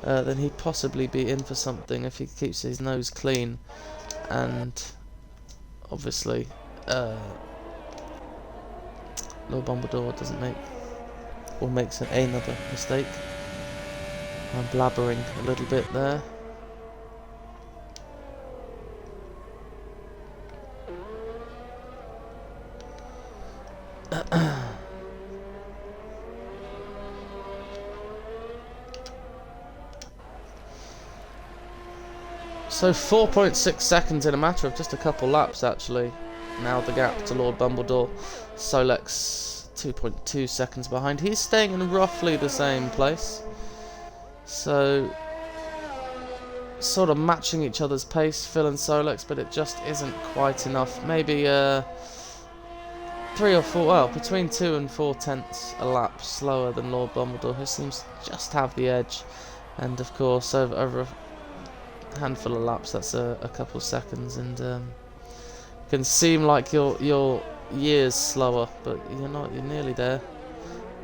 then he'd possibly be in for something if he keeps his nose clean. And obviously Lord Bumbledore doesn't make, or makes another mistake. I'm blabbering a little bit there. So 4.6 seconds in a matter of just a couple laps actually. Now the gap to Lord Bumbledore. Solex 2.2 seconds behind. He's staying in roughly the same place. So sort of matching each other's pace, Phil and Solex, but it just isn't quite enough. Maybe 3 or 4, well, between 2 and 4 tenths a lap slower than Lord Bumbledore, who seems to just have the edge. And of course, over a handful of laps, that's a couple of seconds, and can seem like you're years slower, but you're not. You're nearly there.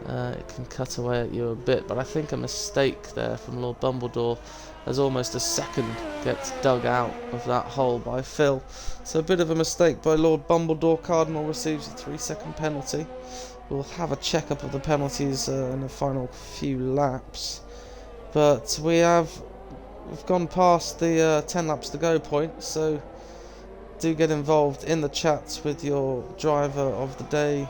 It can cut away at you a bit, but I think a mistake there from Lord Bumbledore, as almost a second gets dug out of that hole by Phil. So a bit of a mistake by Lord Bumbledore. Cardinal receives a 3-second penalty. We'll have a check-up of the penalties in the final few laps, but we've gone past the 10 laps to go point, so do get involved in the chats with your driver of the day.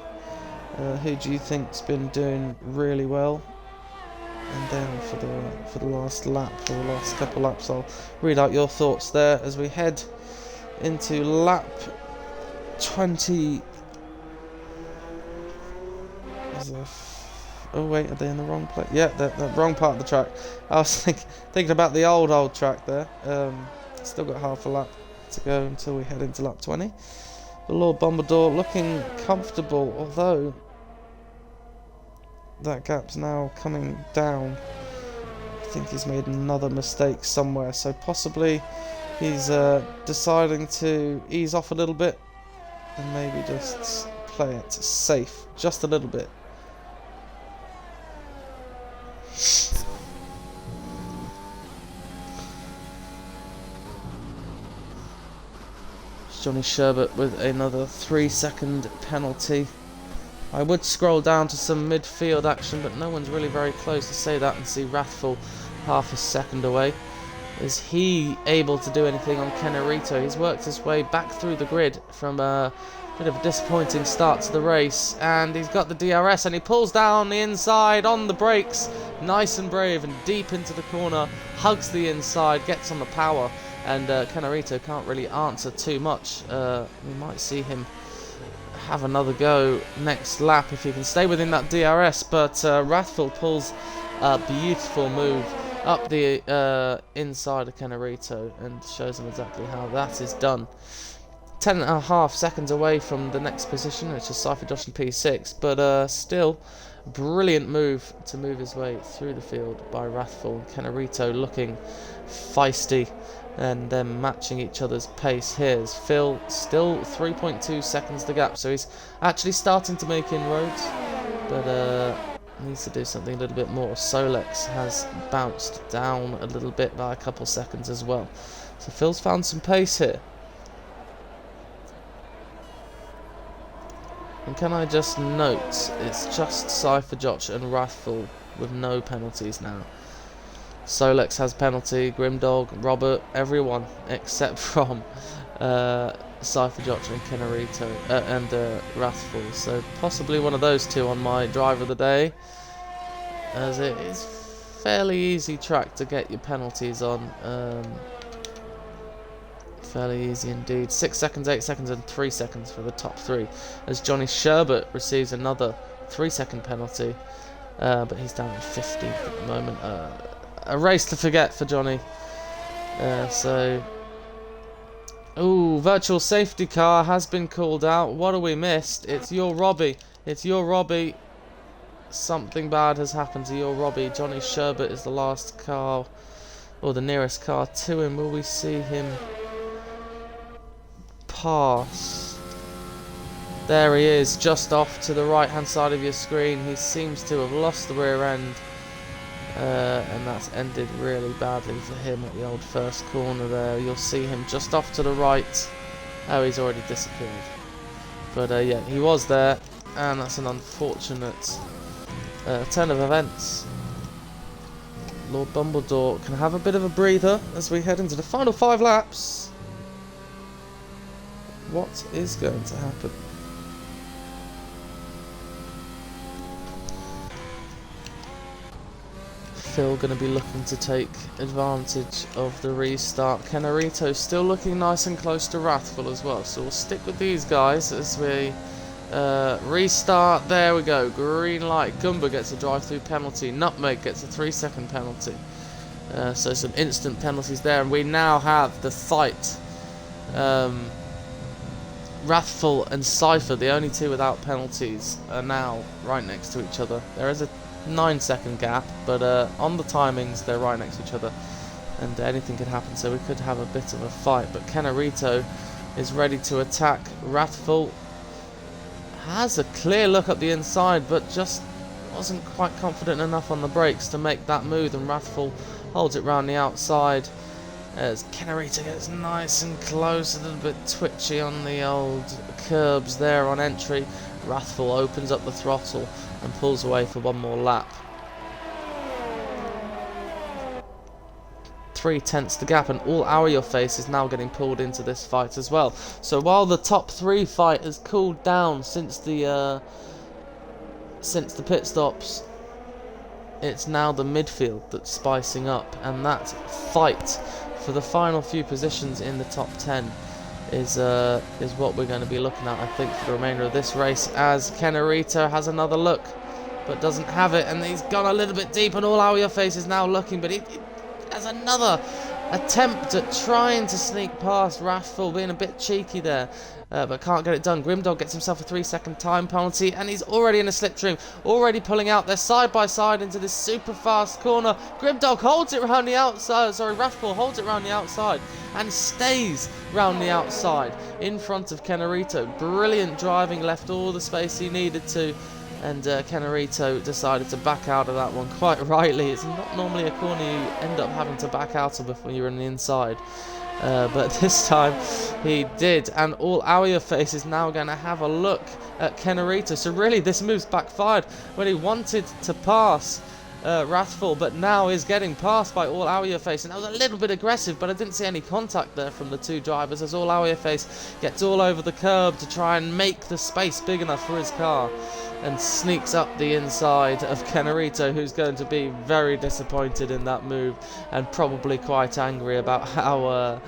Who do you think's been doing really well? And then for the last lap, for the last couple laps, I'll read out your thoughts there as we head into lap 20. Oh wait, are they in the wrong place? Yeah, the wrong part of the track. I was thinking about the old track there. Still got half a lap to go until we head into lap 20. The Lord Bumbledore looking comfortable, although that gap's now coming down. I think he's made another mistake somewhere, so possibly he's deciding to ease off a little bit and maybe just play it safe just a little bit. Johnny Sherbert with another 3-second penalty. I would scroll down to some midfield action, but no one's really very close to say that and see Rathfull half a second away. Is he able to do anything on Kennerito? He's worked his way back through the grid from a bit of a disappointing start to the race, and he's got the DRS and he pulls down the inside on the brakes, nice and brave, and deep into the corner, hugs the inside, gets on the power, and Kennerito can't really answer too much. We might see him have another go next lap if he can stay within that DRS, but Rathfull pulls a beautiful move up the inside of Kennerito and shows him exactly how that is done. 10.5 seconds away from the next position, which is Cypher Josh and P6, but still brilliant move to move his way through the field by Rathfull. Kennerito looking feisty and then matching each other's pace. Here's Phil, still 3.2 seconds the gap, so he's actually starting to make inroads, but needs to do something a little bit more. Solex has bounced down a little bit by a couple seconds as well, so Phil's found some pace here. And can I just note, it's just Cypher Josh and Rathfull with no penalties now. Solex has penalty, Grimdog, Robert, everyone except from Cypher and Kennerito and Wrathful. So possibly one of those two on my driver of the day, as it is fairly easy track to get your penalties on. Fairly easy indeed. 6 seconds, 8 seconds and 3 seconds for the top three, as Johnny Sherbert receives another 3-second penalty, but he's down in 15th at the moment. A race to forget for Johnny. Ooh, virtual safety car has been called out. What have we missed? It's your Robbie. It's your Robbie. Something bad has happened to your Robbie. Johnny Sherbert is the last car, or the nearest car to him. Will we see him pass? There he is, just off to the right hand side of your screen. He seems to have lost the rear end, and that's ended really badly for him at the old first corner there. You'll see him just off to the right. Oh, he's already disappeared, but yeah, he was there, and that's an unfortunate turn of events. Lord Bumbledore can have a bit of a breather as we head into the final 5 laps. What is going to happen? Phil going to be looking to take advantage of the restart. Kennerito still looking nice and close to Wrathful as well, so we'll stick with these guys as we restart. There we go, green light. Gumba gets a drive-through penalty. Nutmeg gets a 3-second penalty. So some instant penalties there, and we now have the fight. Wrathful and Cypher, the only two without penalties, are now right next to each other. There is a 9-second gap, but on the timings they're right next to each other, and anything could happen, so we could have a bit of a fight. But Kennerito is ready to attack. Wrathful has a clear look up the inside, but just wasn't quite confident enough on the brakes to make that move, and Wrathful holds it round the outside as Kennerito gets nice and close, a little bit twitchy on the old curbs there on entry. Wrathful opens up the throttle and pulls away for one more lap. 3/10 the gap, and all our your face is now getting pulled into this fight as well. So while the top 3 fight has cooled down since the pit stops, it's now the midfield that's spicing up, and that fight for the final few positions in the top 10 is what we're going to be looking at, I think, for the remainder of this race, as Kennerito has another look but doesn't have it, and he's gone a little bit deep, and all our your face is now looking, but he has another attempt at trying to sneak past Wrathful, being a bit cheeky there, but can't get it done. Grimdog gets himself a 3-second time penalty, and he's already in a slipstream, already pulling out there side by side into this super fast corner. Grimdog holds it round the outside, Wrathful holds it round the outside and stays round the outside in front of Kennerito. Brilliant driving, left all the space he needed to, and Kennerito decided to back out of that one quite rightly. It's not normally a corner you end up having to back out of before you're on the inside, but this time he did, and all our face is now going to have a look at Kennerito. So really this move's backfired when he wanted to pass Wrathful, but now is getting passed by all our face, and that was a little bit aggressive, but I didn't see any contact there from the two drivers, as all our face gets all over the curb to try and make the space big enough for his car, and sneaks up the inside of Kennerito, who's going to be very disappointed in that move and probably quite angry about how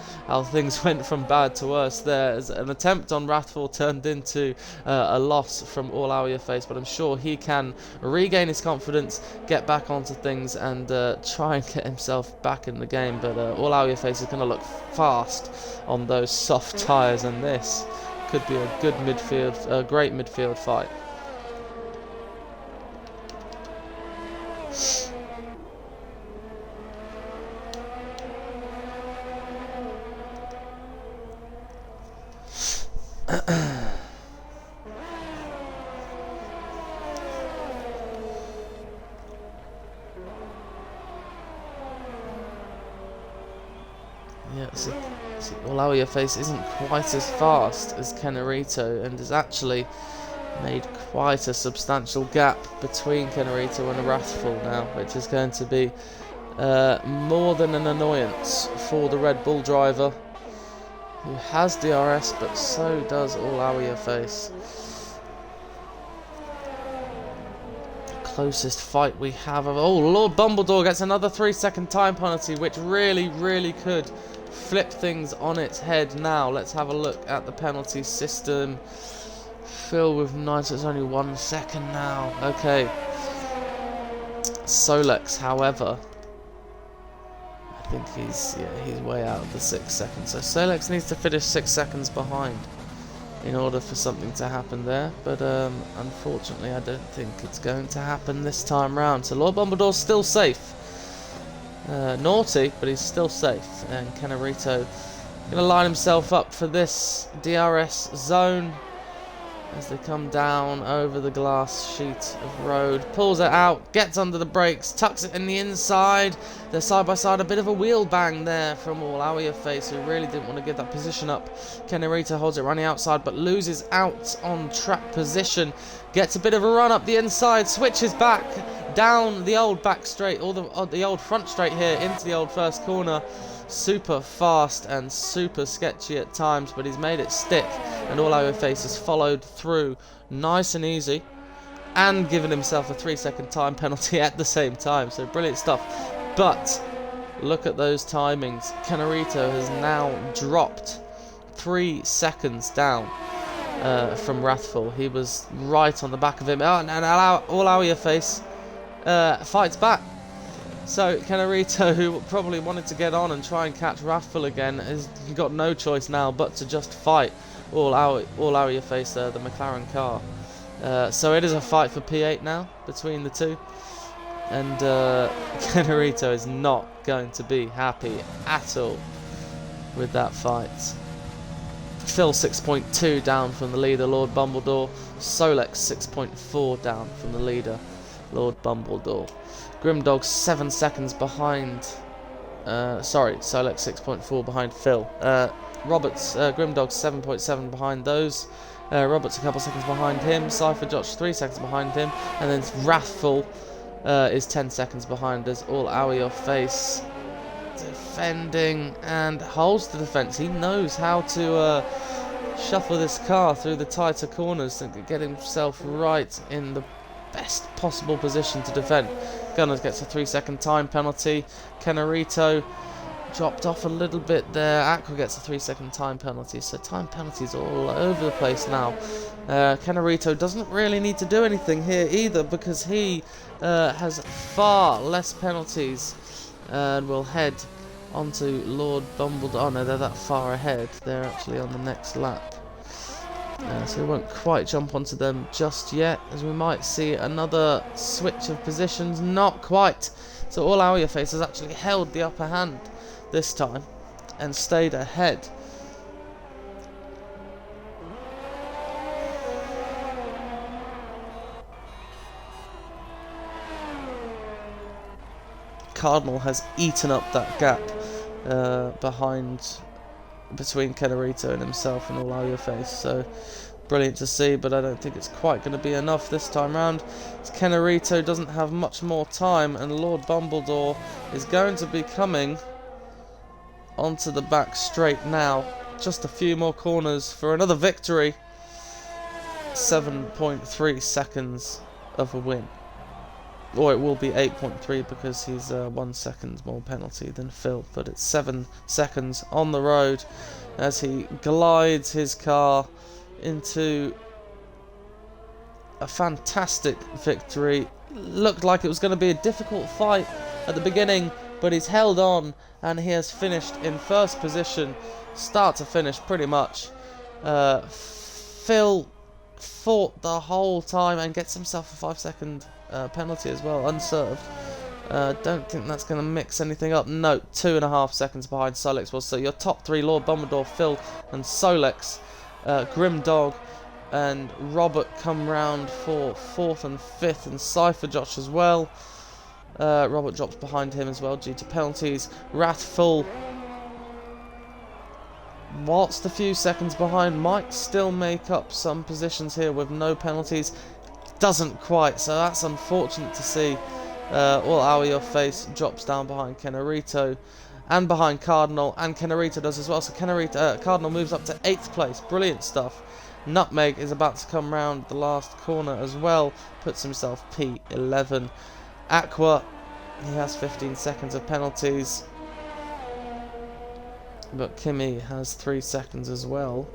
things went from bad to worse there, as an attempt on Wrathful turned into a loss from all our face. But I'm sure he can regain his confidence, get back onto things, and try and get himself back in the game. But all our face is going to look fast on those soft tyres, and this could be a good midfield, great midfield fight. Yeah, see, all our face isn't quite as fast as Kennerito, and has actually made quite a substantial gap between Kennerito and Wrathful now, which is going to be more than an annoyance for the Red Bull driver. who has DRS, but so does all our Your Face. Closest fight we have of... Oh, Lord Bumbledore gets another 3-second time penalty, which really could flip things on its head now. Let's have a look at the penalty system. Phil with 9, so it's only 1 second now. Okay. Solex, however, I think he's way out of the 6 seconds. So Solex needs to finish 6 seconds behind in order for something to happen there, but unfortunately I don't think it's going to happen this time round. So Lord Bumbledore's still safe. Naughty, but he's still safe, and Kennerito going to line himself up for this DRS zone as they come down over the glass sheet of road. Pulls it out, gets under the brakes, tucks it in the inside. They're side by side, a bit of a wheel bang there from all our Your Face, who really didn't want to give that position up. Kennerito holds it running outside, but loses out on track position. Gets a bit of a run up the inside, switches back down the old back straight, or the old front straight here into the old first corner. Super fast and super sketchy at times, but he's made it stick, and all our Your Face has followed through nice and easy, and given himself a 3-second time penalty at the same time. So brilliant stuff. But look at those timings. Kennerito has now dropped 3 seconds down from Wrathful. He was right on the back of him, and all our Your Face fights back. So Kennerito, who probably wanted to get on and try and catch Wrathful again, has got no choice now but to just fight all our Your Face there, the McLaren car. So it is a fight for P8 now between the two, and Kennerito is not going to be happy at all with that fight. Phil 6.2 down from the leader, Lord Bumbledore. Solex 6.4 down from the leader, Lord Bumbledore. Grimdog 7 seconds behind. Solex 6.4 behind Phil. Grimdog 7.7 behind those. Roberts a couple seconds behind him. Cypher Josh 3 seconds behind him, and then Wrathful is 10 seconds behind us. All our Your Face defending and holds the defense. He knows how to shuffle this car through the tighter corners and get himself right in the best possible position to defend. Gunners gets a 3-second time penalty. Kennerito dropped off a little bit there. Aqua gets a 3-second time penalty. So time penalties all over the place now. Kennerito doesn't really need to do anything here either, because he has far less penalties and will head onto Lord Bumbledore. Oh no, they're that far ahead. They're actually on the next lap. So we won't quite jump onto them just yet, as we might see another switch of positions. Not quite. So all our Your Face has actually held the upper hand this time and stayed ahead. Cardinal has eaten up that gap between Kennerito and himself and all our Your Face. So brilliant to see, but I don't think it's quite going to be enough this time round. Kennerito doesn't have much more time, and Lord Bumbledore is going to be coming onto the back straight now. Just a few more corners for another victory. 7.3 seconds of a win. Or it will be 8.3 because he's 1 second more penalty than Phil. But it's 7 seconds on the road as he glides his car into a fantastic victory. Looked like it was going to be a difficult fight at the beginning, but he's held on and he has finished in first position, start to finish pretty much. Phil fought the whole time and gets himself a 5-second penalty as well, unserved. Don't think that's going to mix anything up. No, 2.5 seconds behind Solex was. So your top three, Lord Bumbledore, Phil and Solex. Grimdog and Robert come round for 4th and 5th, and Cypher Josh as well. Robert drops behind him as well due to penalties. Wrathful, whilst a few seconds behind, might still make up some positions here with no penalties. Doesn't quite, so that's unfortunate to see. All our Your Face drops down behind Kennerito, and behind Cardinal, and Kennerita does as well. So Cardinal moves up to 8th place. Brilliant stuff. Nutmeg is about to come round the last corner as well, puts himself P11. Aqua, he has 15 seconds of penalties, but Kimi has 3 seconds as well.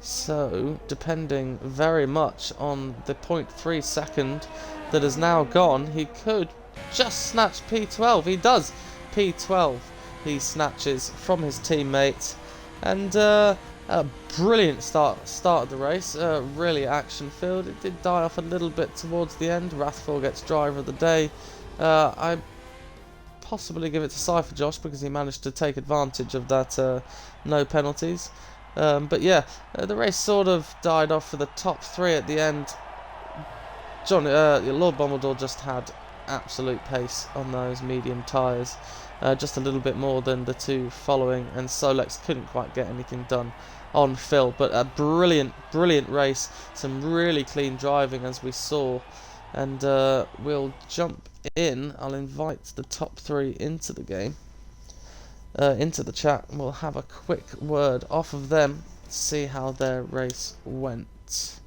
So, depending very much on the 0.3 second that has now gone, he could just snatch P12. He does. P12 he snatches from his teammate. And a brilliant start of the race. Really action-filled. It did die off a little bit towards the end. Rathful gets driver of the day. I possibly give it to Cypher Josh because he managed to take advantage of that no penalties. But yeah, the race sort of died off for the top 3 at the end. Lord Bombadil just had absolute pace on those medium tyres, just a little bit more than the 2 following, and Solex couldn't quite get anything done on Phil. But a brilliant race, some really clean driving as we saw, and we'll jump in. I'll invite the top 3 into the game. Into the chat, and we'll have a quick word off of them to see how their race went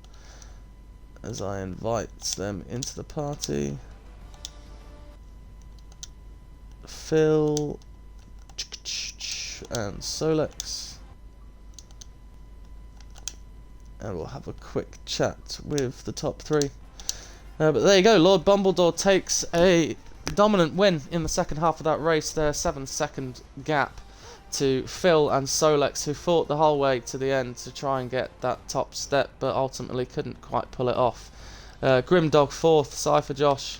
as I invite them into the party. Phil and Solex, and we'll have a quick chat with the top 3. But there you go, Lord Bumbledore takes a dominant win in the second half of that race there. 7-second gap to Phil and Solex, who fought the whole way to the end to try and get that top step, but ultimately couldn't quite pull it off. Grimdog 4th, Cypher Josh,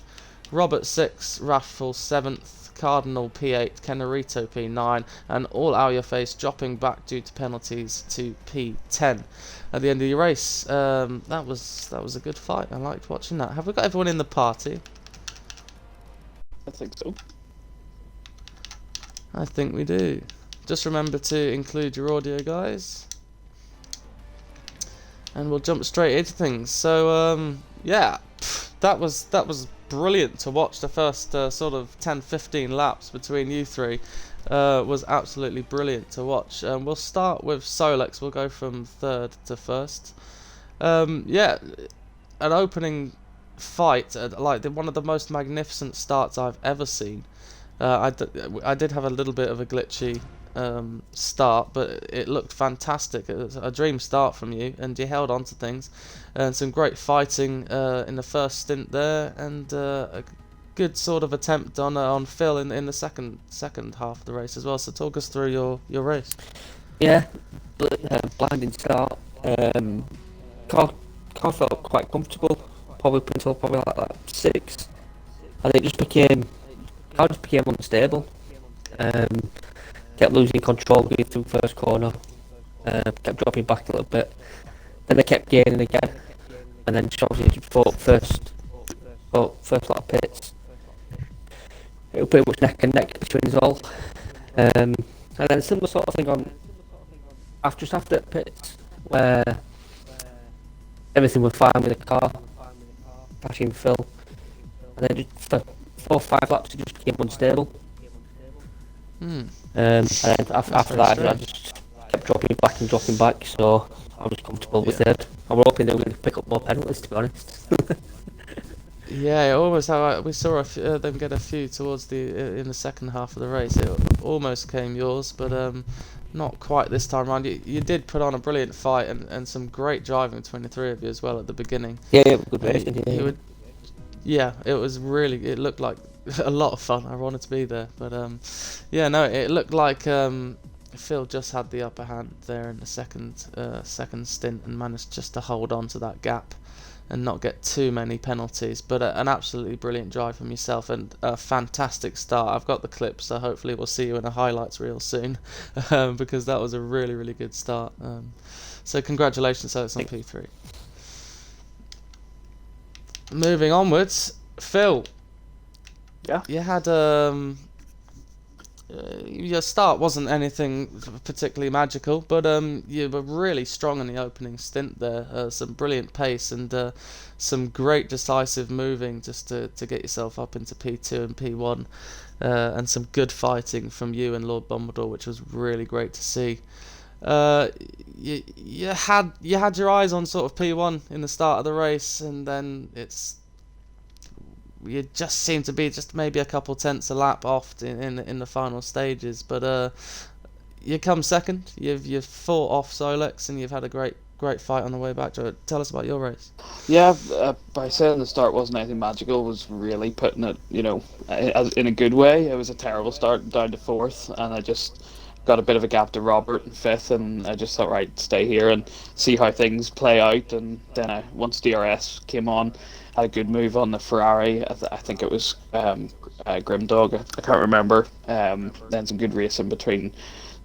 Robert 6th, Rathful 7th, Cardinal P8, Kennerito P9, and all Out Your Face dropping back due to penalties to P10 at the end of the race. That was a good fight. I liked watching that. Have we got everyone in the party? I think so. I think we do. Just remember to include your audio, guys. And we'll jump straight into things. So, yeah, that was brilliant to watch. The first sort of 10-15 laps between you 3 was absolutely brilliant to watch. We'll start with Solex. We'll go from 3rd to 1st. Yeah, an opening fight, like one of the most magnificent starts I've ever seen. I did have a little bit of a glitchy start, but it looked fantastic. It was a dream start from you, and you held on to things, and some great fighting in the first stint there, and a good sort of attempt on Phil in the second half of the race as well. So talk us through your race. Yeah, blinding start. Car felt quite comfortable, probably up until like 6. And it just became unstable. Kept losing control going through first corner. Kept dropping back a little bit. Then I kept gaining again, and then obviously first lot of pits. It was pretty much neck and neck between us all. And then a similar sort of thing on after pits, where everything was fine with the car, passing Phil, and then just for 4 or 5 laps it just became unstable. And then after that I just kept dropping back, so I was comfortable with it. I was hoping they were going to pick up more penalties, to be honest. Yeah, it almost we saw them get a few towards in the second half of the race. It almost came yours, but not quite this time around. You did put on a brilliant fight and some great driving between the 3 of you as well at the beginning. Yeah, good racing. Yeah, it was really. It looked like a lot of fun. I wanted to be there, but yeah, no, it looked like Phil just had the upper hand there in the second stint and managed just to hold on to that gap and not get too many penalties. But an absolutely brilliant drive from yourself and a fantastic start. I've got the clip, so hopefully we'll see you in a highlights reel soon, because that was a really good start. So congratulations, so it's on P3. Moving onwards, Phil. Yeah. You had your start wasn't anything particularly magical, but you were really strong in the opening stint there. Some brilliant pace and some great decisive moving just to get yourself up into P2 and P1. and some good fighting from you and Lord Bumbledore, which was really great to see. You had your eyes on sort of P1 in the start of the race, and then you just seem to be just maybe a couple tenths a lap off in the final stages. But you come second. You've fought off Solex, and you've had a great fight on the way back. Tell us about your race. Yeah, by saying the start wasn't anything magical was really putting it, in a good way. It was a terrible start down to fourth, and I just got a bit of a gap to Robert in fifth, and I just thought, right, stay here and see how things play out. And then once DRS came on, had a good move on the Ferrari. I think it was Grimdog. I can't remember. Then some good racing between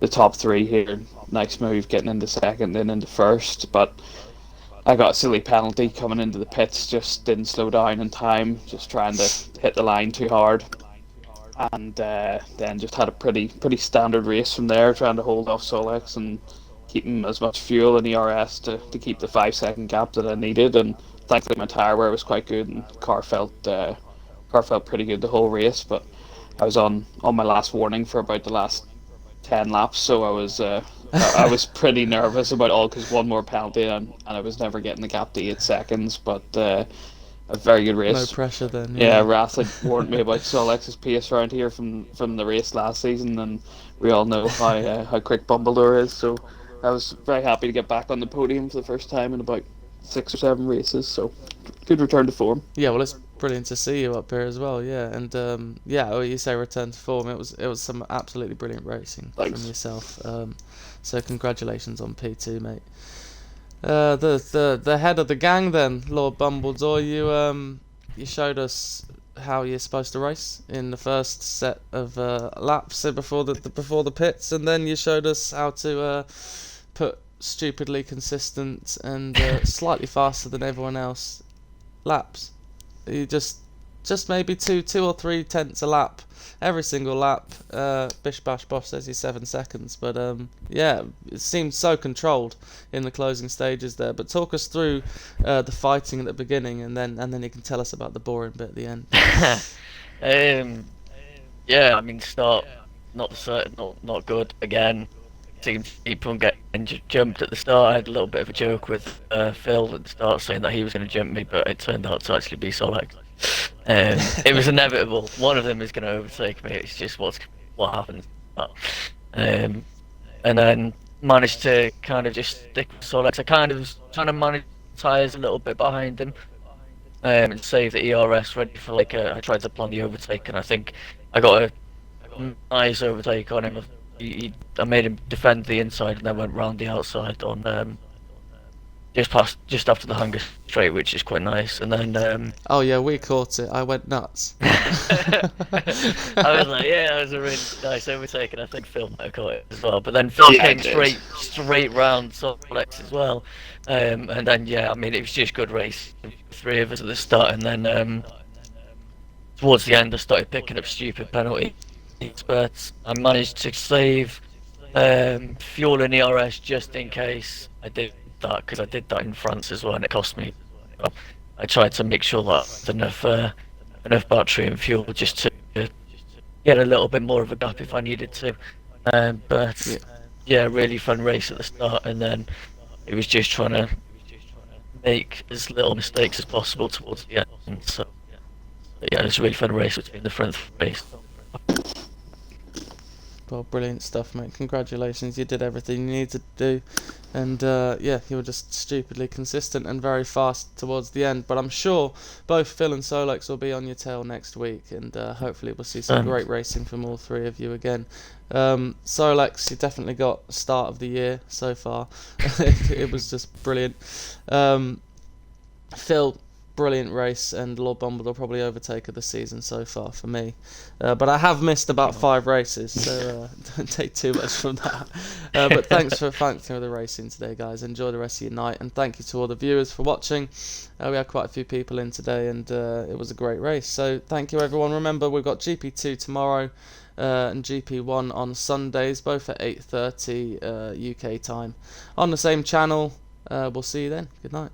the top three here. Nice move getting into second, then into first, but I got a silly penalty coming into the pits, just didn't slow down in time, just trying to hit the line too hard, and then just had a pretty standard race from there, trying to hold off Solex and keep him as much fuel in ERS to keep the 5 second gap that I needed. And thankfully my tyre wear was quite good, and car felt pretty good the whole race. But I was on my last warning for about the last 10 laps, so I was pretty nervous about all, because one more penalty and I was never getting the gap to 8 seconds. But a very good race. No pressure then. Yeah, Rath had warned me about Solex's pace around here from the race last season, and we all know how quick Bumbledore is. So I was very happy to get back on the podium for the first time in about 6 or 7 races. So good return to form. Yeah, well, it's brilliant to see you up here as well. Yeah, and you say return to form. It was some absolutely brilliant racing. Thanks. From yourself. So congratulations on P2, mate. The head of the gang then, Lord Bumbledore. You showed us how you're supposed to race in the first set of laps before the pits, and then you showed us how to put stupidly consistent and slightly faster than everyone else laps. You just maybe two or 3 tenths a lap every single lap. Bish Bash Bosh says he's 7 seconds, but it seemed so controlled in the closing stages there. But talk us through the fighting at the beginning, and then you can tell us about the boring bit at the end. Yeah, I mean, start not good again. Seemed to keep on getting jumped at the start. I had a little bit of a joke with Phil at the start, saying that he was going to jump me, but it turned out to actually be Solex. It was inevitable. One of them is going to overtake me. It's just what happens. And then managed to kind of just stick with Solex. I kind of was trying to manage tyres a little bit behind him, and save the ERS ready for I tried to plan the overtake, and I think I got a nice overtake on him. I made him defend the inside, and then went round the outside on just after the hunger straight, which is quite nice. And then oh yeah, we caught it. I went nuts. I was like, yeah, that was a really nice overtake, and I think Phil might have caught it as well. But then Phil came straight round Solex as well, and then I mean, it was just good race. 3 of us at the start, and then towards the end I started picking up stupid penalty experts. I managed to save fuel in ERS just in case. I did that because I did that in France as well, and it cost me. I tried to make sure that I had enough battery and fuel just to get a little bit more of a gap if I needed to. But really fun race at the start, and then it was just trying to make as little mistakes as possible towards the end. So it was a really fun race between the front race. Well, brilliant stuff, mate. Congratulations. You did everything you needed to do. And, you were just stupidly consistent and very fast towards the end. But I'm sure both Phil and Solex will be on your tail next week. And hopefully we'll see some great racing from all 3 of you again. Solex, you definitely got start of the year so far. It was just brilliant. Phil, brilliant race, and Lord Bumbledore probably overtake of the season so far for me. But I have missed about 5 races, so don't take too much from that. But thanks for the racing today, guys. Enjoy the rest of your night, and thank you to all the viewers for watching. We had quite a few people in today, and it was a great race. So thank you, everyone. Remember, we've got GP2 tomorrow and GP1 on Sundays, both at 8:30 UK time on the same channel. We'll see you then. Good night.